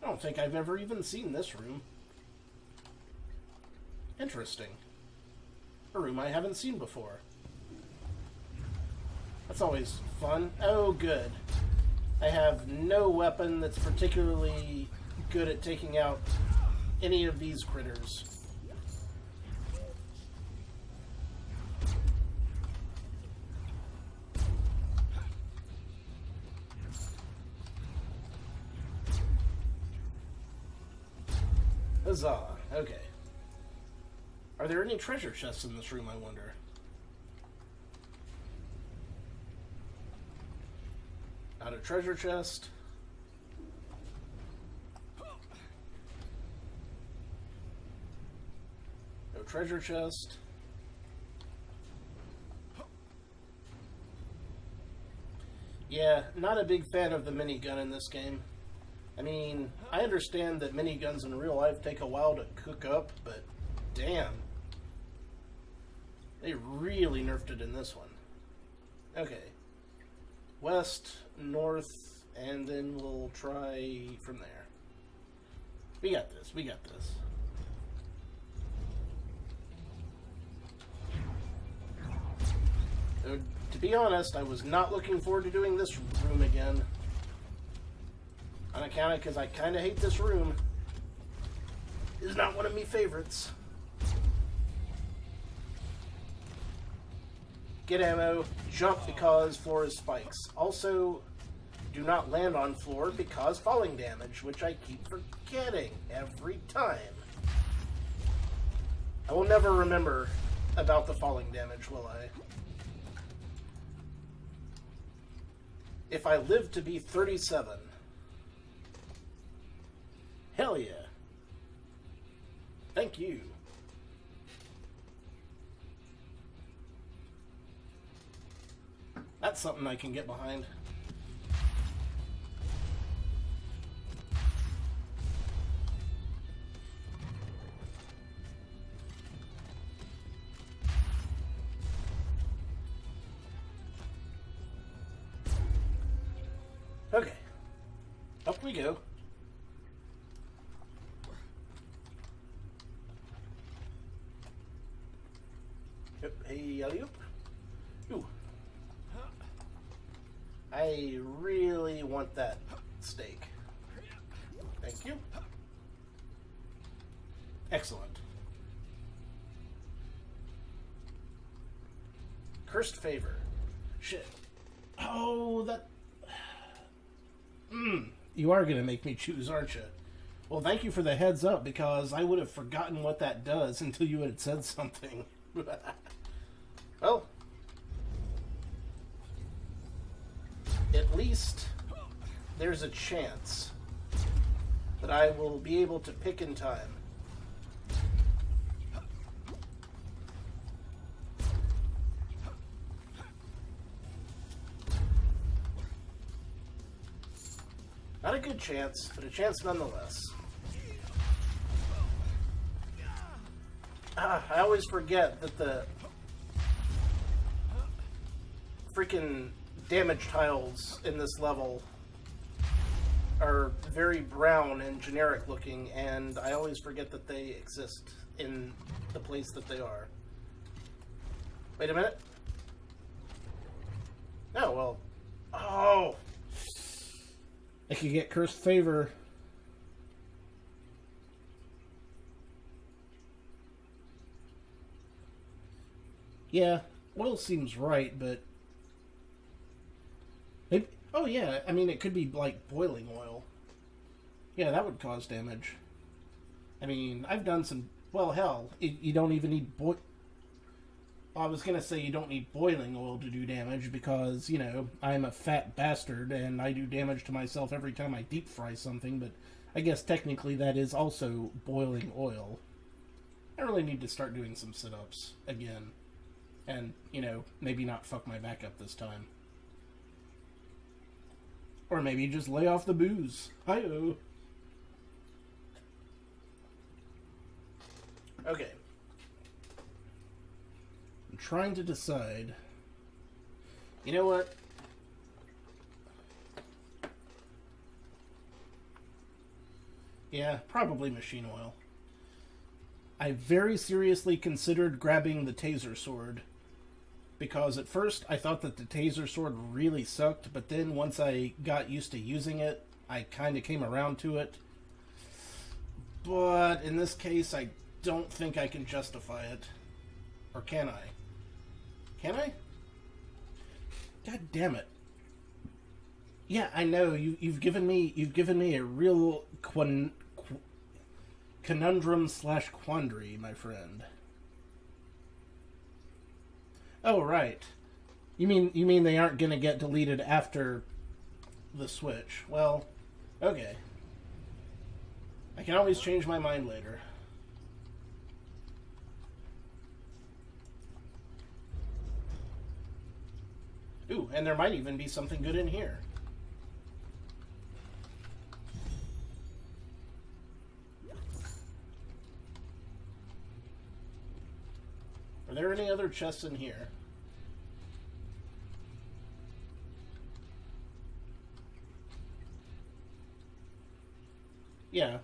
I don't think I've ever even seen this room. Interesting. A room I haven't seen before. That's always fun. Oh, good. I have no weapon that's particularly good at taking out any of these critters. Huzzah. Okay. Are there any treasure chests in this room, I wonder? Not a treasure chest. No treasure chest. Yeah, not a big fan of the minigun in this game. I mean, I understand that miniguns in real life take a while to cook up, but damn. They really nerfed it in this one. Okay. West, north, and then we'll try from there. We got this, we got this. To be honest, I was not looking forward to doing this room again. On account of, because I kind of hate this room. It's not one of my favorites. Get ammo, jump because floor is spikes. Also, do not land on floor because falling damage, which I keep forgetting every time. I will never remember about the falling damage, will I? If I live to be 37. Hell yeah. Thank you. That's something I can get behind. Okay. Up we go. Yep. Hey, alley-oop. Ooh. I really want that steak. Thank you. Excellent. Cursed favor. Shit. Oh, that... You are going to make me choose, aren't you? Well, thank you for the heads up, because I would have forgotten what that does until you had said something. Well, at least there's a chance that I will be able to pick in time. Not a good chance, but a chance nonetheless. I always forget that the freaking damage tiles in this level are very brown and generic looking, and I always forget that they exist in the place that they are. Wait a minute. Oh, well. Oh! I could get Cursed Favor. Yeah, oil seems right, but... Maybe... Oh yeah, I mean, it could be like boiling oil. Yeah, that would cause damage. I mean, I've done some... Well, hell, you don't even need I was gonna say you don't need boiling oil to do damage because, you know, I'm a fat bastard and I do damage to myself every time I deep fry something, but I guess technically that is also boiling oil. I really need to start doing some sit-ups again. And, you know, maybe not fuck my back up this time. Or maybe just lay off the booze. Hi-oh. Okay. I'm trying to decide. You know what? Yeah, probably machine oil. I very seriously considered grabbing the taser sword. Because at first I thought that the taser sword really sucked, but then once I got used to using it, I kind of came around to it. But in this case, I don't think I can justify it. Or can I? Can I? God damn it. Yeah, I know, you've given me a real conundrum/quandary, my friend. Oh, right. You mean they aren't gonna get deleted after the Switch? Well, okay. I can always change my mind later. Ooh, and there might even be something good in here. Are there any other chests in here? Yeah.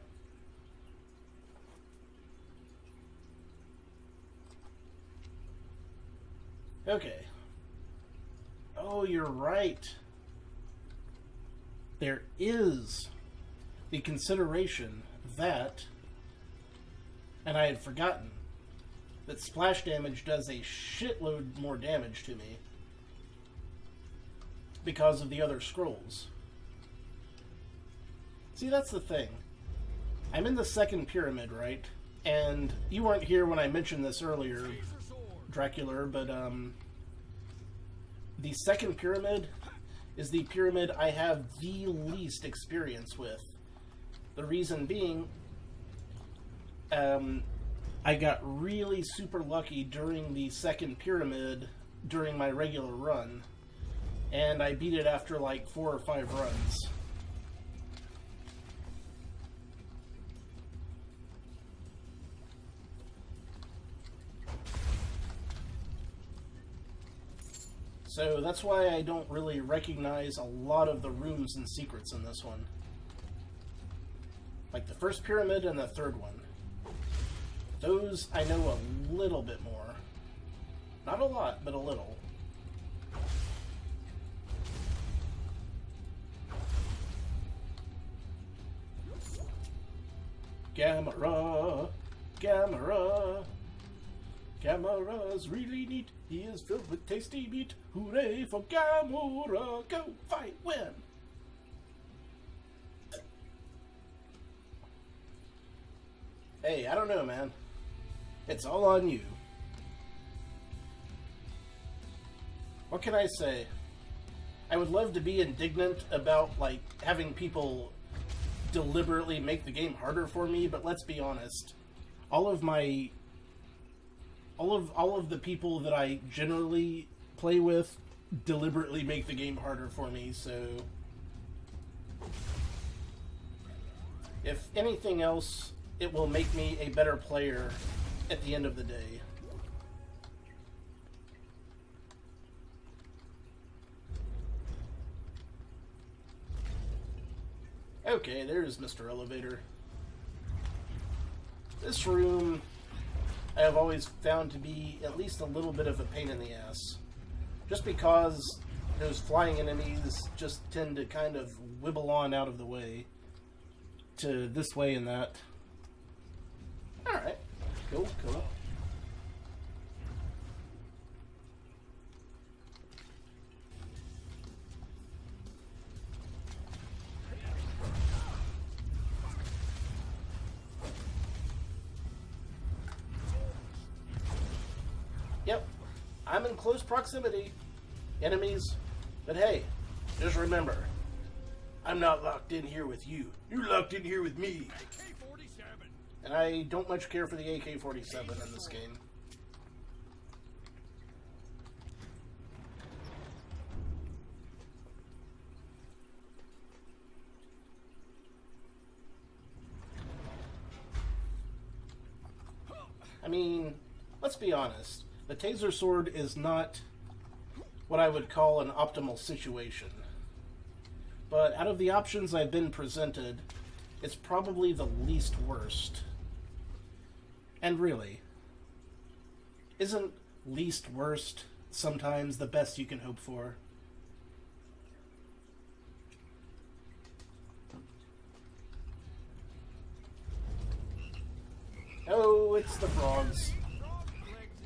Okay. Oh, you're right. There is the consideration that, and I had forgotten, that splash damage does a shitload more damage to me because of the other scrolls. See, that's the thing. I'm in the second pyramid, right? And you weren't here when I mentioned this earlier, Dracula, but the second pyramid is the pyramid I have the least experience with. The reason being, I got really super lucky during the second pyramid during my regular run, and I beat it after like 4 or 5 runs. So that's why I don't really recognize a lot of the rooms and secrets in this one. Like the first pyramid and the third one. Those I know a little bit more. Not a lot, but a little. Gamera! Gamera! Gamera's really neat. He is filled with tasty meat. Hooray for Gamera! Go fight, win! Hey, I don't know, man. It's all on you. What can I say? I would love to be indignant about, like, having people deliberately make the game harder for me, but let's be honest. All of the people that I generally play with deliberately make the game harder for me, so if anything else, it will make me a better player at the end of the day. Okay, there's Mr. Elevator. This room I have always found to be at least a little bit of a pain in the ass. Just because those flying enemies just tend to kind of wibble on out of the way to this way and that. Alright, cool. Yep, I'm in close proximity. Enemies. But hey, just remember, I'm not locked in here with you. You're locked in here with me.
AK-47.
And I don't much care for the AK-47 in this game. I mean, let's be honest. The taser sword is not what I would call an optimal situation. But out of the options I've been presented, it's probably the least worst. And really, isn't least worst sometimes the best you can hope for? Oh, it's the frogs.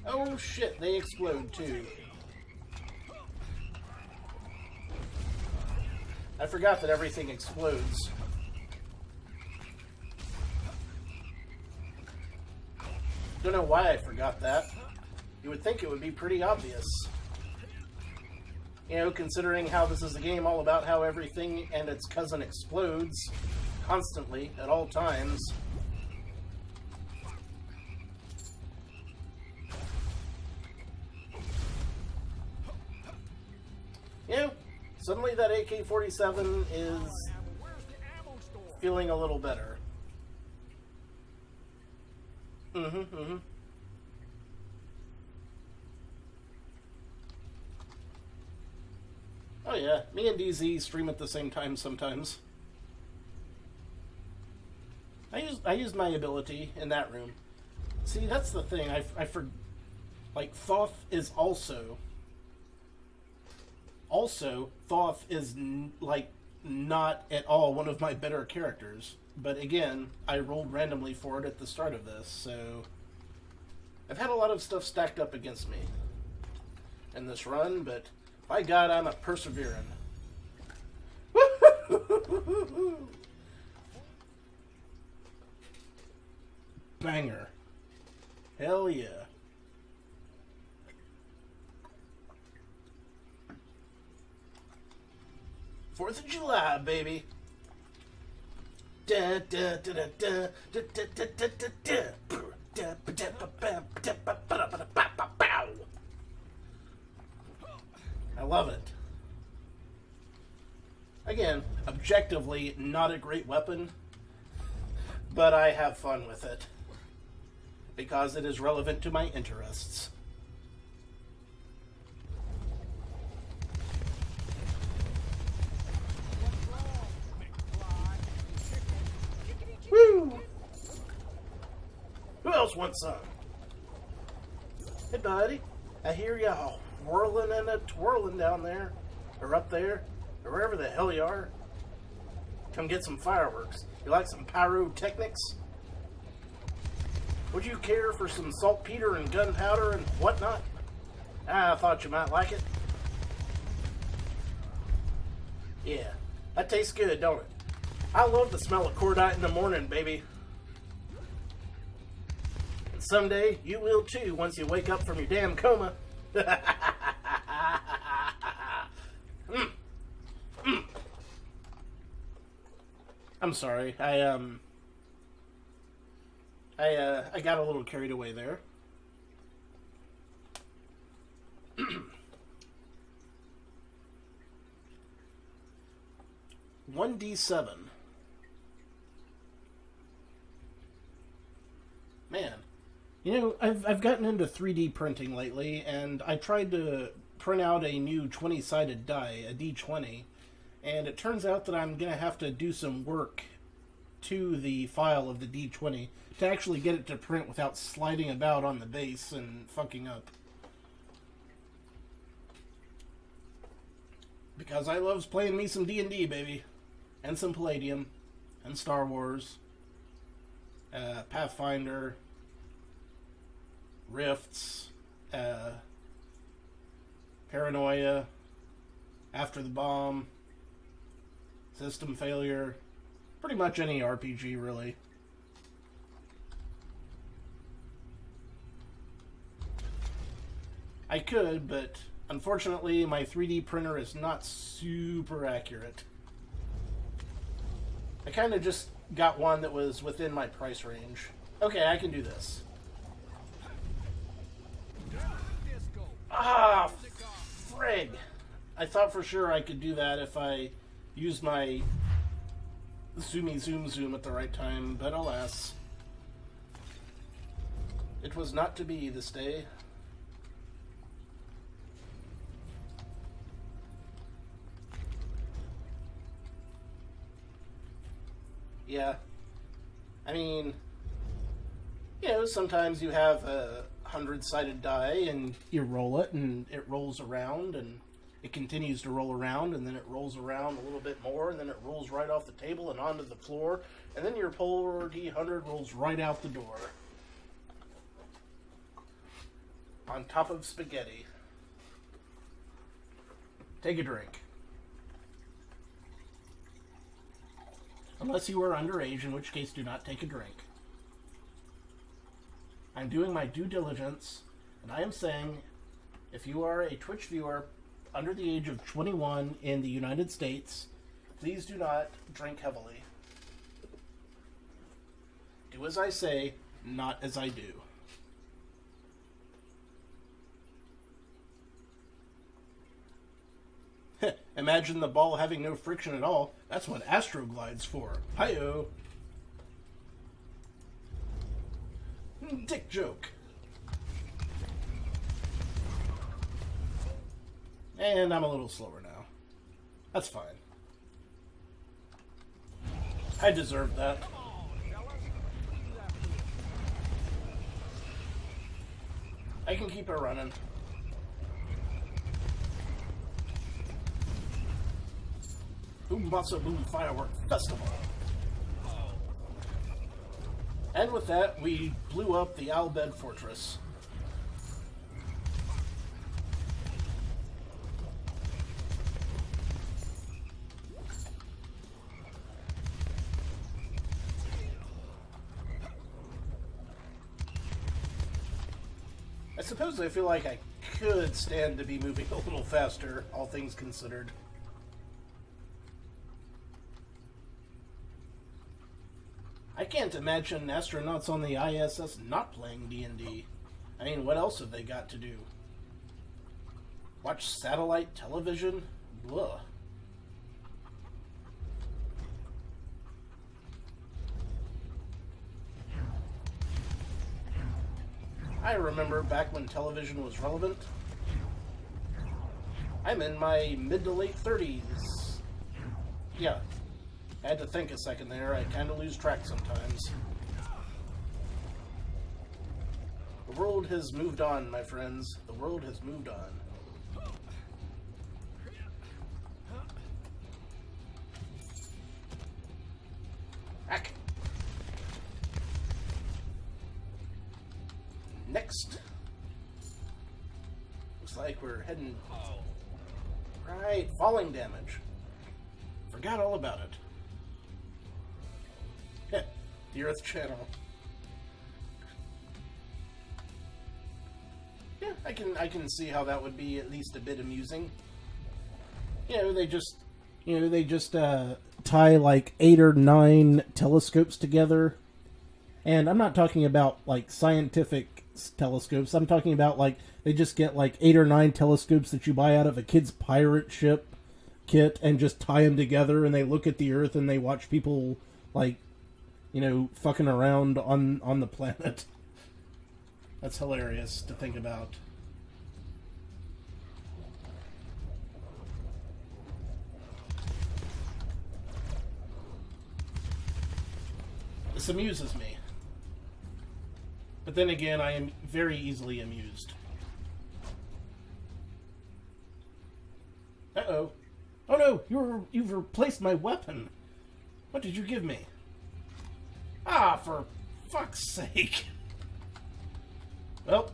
Oh shit, they explode too. I forgot that everything explodes. Don't know why I forgot that. You would think it would be pretty obvious. You know, considering how this is a game all about how everything and its cousin explodes constantly at all times. You know, suddenly that AK-47 is feeling a little better. Oh yeah, me and DZ stream at the same time sometimes. I use my ability in that room. See, that's the thing. Like, Thoth is also, Thoth is, like, not at all one of my better characters. But again, I rolled randomly for it at the start of this, so I've had a lot of stuff stacked up against me in this run, but by God, I'm a persevering. Banger. Hell yeah. Fourth of July, baby. I love it. Again, objectively not a great weapon, but I have fun with it because it is relevant to my interests. Woo! Who else wants some? Hey, buddy. I hear y'all whirling and twirling down there, or up there, or wherever the hell you are. Come get some fireworks. You like some pyrotechnics? Would you care for some saltpeter and gunpowder and whatnot? I thought you might like it. Yeah, that tastes good, don't it? I love the smell of cordite in the morning, baby. And someday, you will too once you wake up from your damn coma. I'm sorry. I got a little carried away there. 1d7. Man, you know, I've gotten into 3D printing lately, and I tried to print out a new 20-sided die, a D20, and it turns out that I'm going to have to do some work to the file of the D20 to actually get it to print without sliding about on the base and fucking up. Because I loves playing me some D&D, baby. And some Palladium. And Star Wars. Pathfinder. Rifts. Paranoia. After the Bomb. System Failure. Pretty much any RPG, really. I could, but unfortunately my 3D printer is not super accurate. I kind of just got one that was within my price range. Okay, I can do this. Ah, frig! I thought for sure I could do that if I used my zoomy zoom at the right time, but alas. It was not to be this day. Yeah. I mean, you know, sometimes you have a 100-sided die and you roll it and it rolls around and it continues to roll around and then it rolls around a little bit more and then it rolls right off the table and onto the floor and then your Polar D100 rolls right out the door. On top of spaghetti. Take a drink. Unless you are underage, in which case do not take a drink. I'm doing my due diligence, and I am saying, if you are a Twitch viewer under the age of 21 in the United States, please do not drink heavily. Do as I say, not as I do. Imagine the ball having no friction at all. That's what Astroglide's for. Hi-yo. Dick joke. And I'm a little slower now. That's fine. I deserved that. I can keep it running. Umbasa Boom Firework Festival. And with that, we blew up the Albed Fortress. I suppose I feel like I could stand to be moving a little faster, all things considered. I can't imagine astronauts on the ISS not playing D&D. I mean, what else have they got to do? Watch satellite television? Blah. I remember back when television was relevant. I'm in my mid to late 30s. Yeah. I had to think a second there. I kind of lose track sometimes. The world has moved on, my friends. The world has moved on. Heck. looks like we're heading... Right, falling damage. Forgot all about it. Heh, the Earth Channel. Yeah, I can see how that would be at least a bit amusing. They just tie like 8 or 9 telescopes together. And I'm not talking about like scientific telescopes. I'm talking about like they just get like 8 or 9 telescopes that you buy out of a kid's pirate ship kit and just tie them together, and they look at the Earth and they watch people like, fucking around on the planet. That's hilarious to think about. This amuses me. But then again, I am very easily amused. Uh-oh. Oh no, you've replaced my weapon. What did you give me? Ah, for fuck's sake. Well,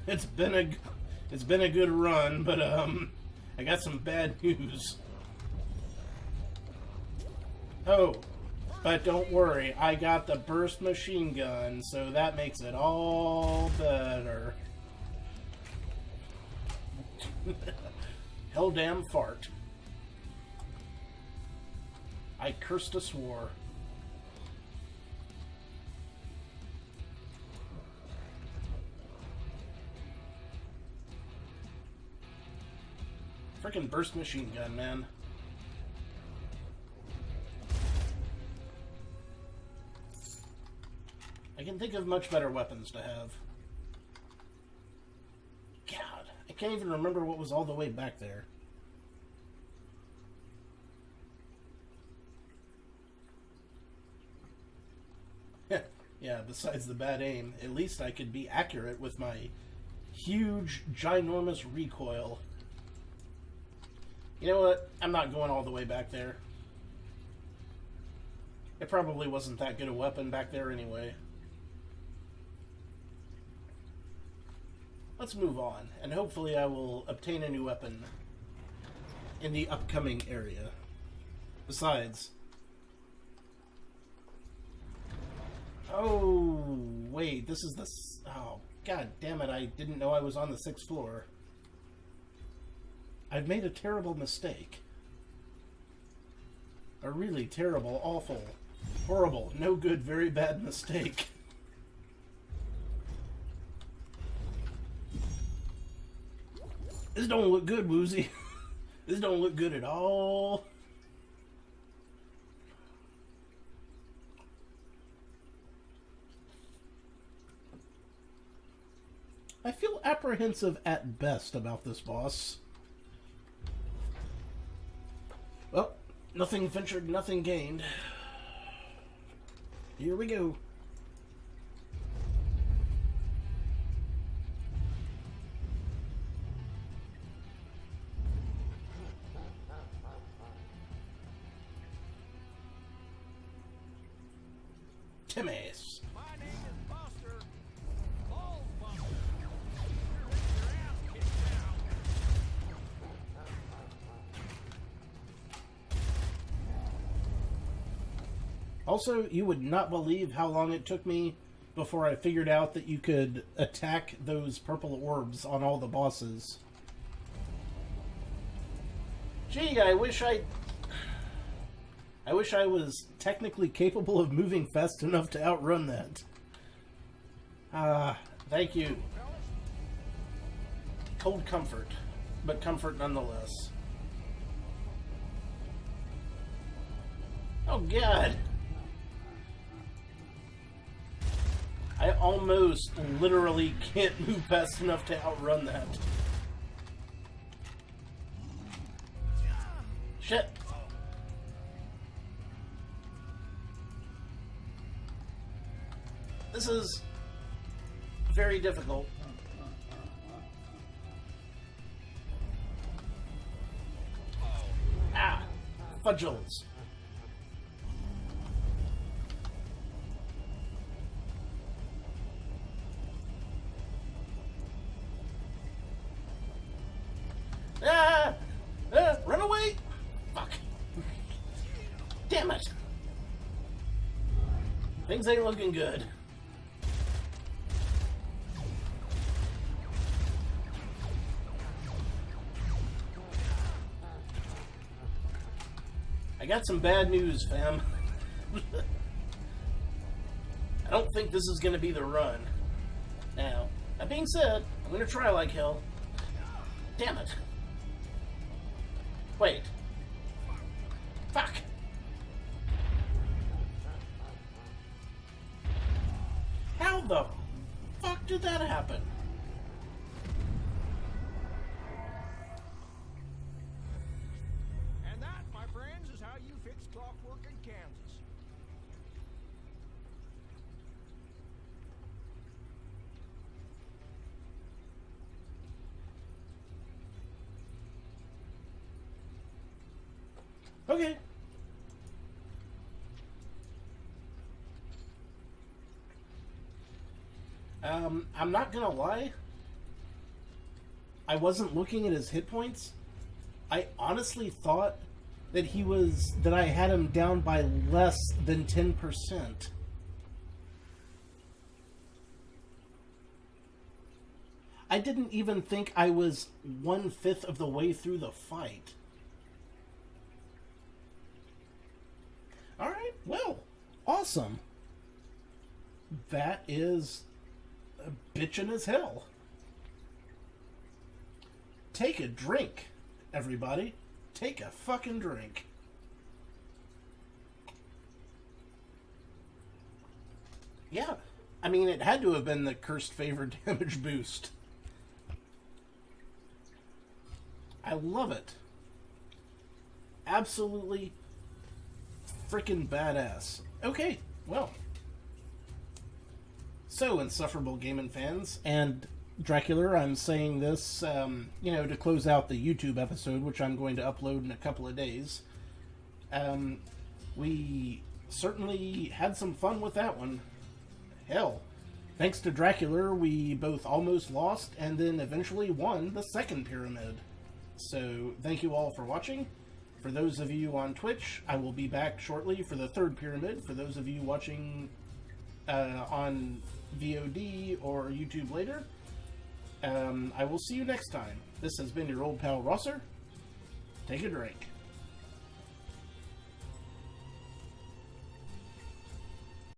it's been a good run, but I got some bad news. Oh, but don't worry, I got the burst machine gun, so that makes it all better. Hell damn fart. I cursed a swore. Frickin' burst machine gun, man. I can think of much better weapons to have. God, I can't even remember what was all the way back there. Yeah, besides the bad aim, at least I could be accurate with my huge, ginormous recoil. You know what? I'm not going all the way back there. It probably wasn't that good a weapon back there anyway. Let's move on, and hopefully I will obtain a new weapon in the upcoming area. Besides... Oh, wait, this is the... Oh, god damn it, I didn't know I was on the 6th floor. I've made a terrible mistake. A really terrible, awful, horrible, no good, very bad mistake. This don't look good, Woozy. This don't look good at all. I feel apprehensive at best about this boss. Well, nothing ventured, nothing gained. Here we go. Timmy's.
My name is Buster. Ball Buster. You're getting your ass kicked now.
Also, you would not believe how long it took me before I figured out that you could attack those purple orbs on all the bosses. Gee, I wish I was technically capable of moving fast enough to outrun that. Thank you. Cold comfort, but comfort nonetheless. Oh god! I almost literally can't move fast enough to outrun that. Shit! This is very difficult. Ah! Fudgles. Things ain't looking good. I got some bad news, fam. I don't think this is going to be the run. Now, that being said, I'm going to try like hell. Damn it. Wait. Fuck. How the fuck did that happen?
And that, my friends, is how you fix clockwork in Kansas.
Okay. I'm not gonna lie. I wasn't looking at his hit points. I honestly thought that I had him down by less than 10%. I didn't even think I was 1/5 of the way through the fight. Alright, well, awesome. That is bitchin' as hell. Take a drink, everybody. Take a fucking drink. Yeah, I mean, it had to have been the cursed favor damage boost. I love it. Absolutely freaking badass. Okay, well. So, insufferable gaming fans, and Dracula, I'm saying this, to close out the YouTube episode, which I'm going to upload in a couple of days. We certainly had some fun with that one. Hell, thanks to Dracula, we both almost lost and then eventually won the second pyramid. So, thank you all for watching. For those of you on Twitch, I will be back shortly for the third pyramid. For those of you watching on VOD or YouTube later, I will see you next time. This has been your old pal Rosser. Take a drink.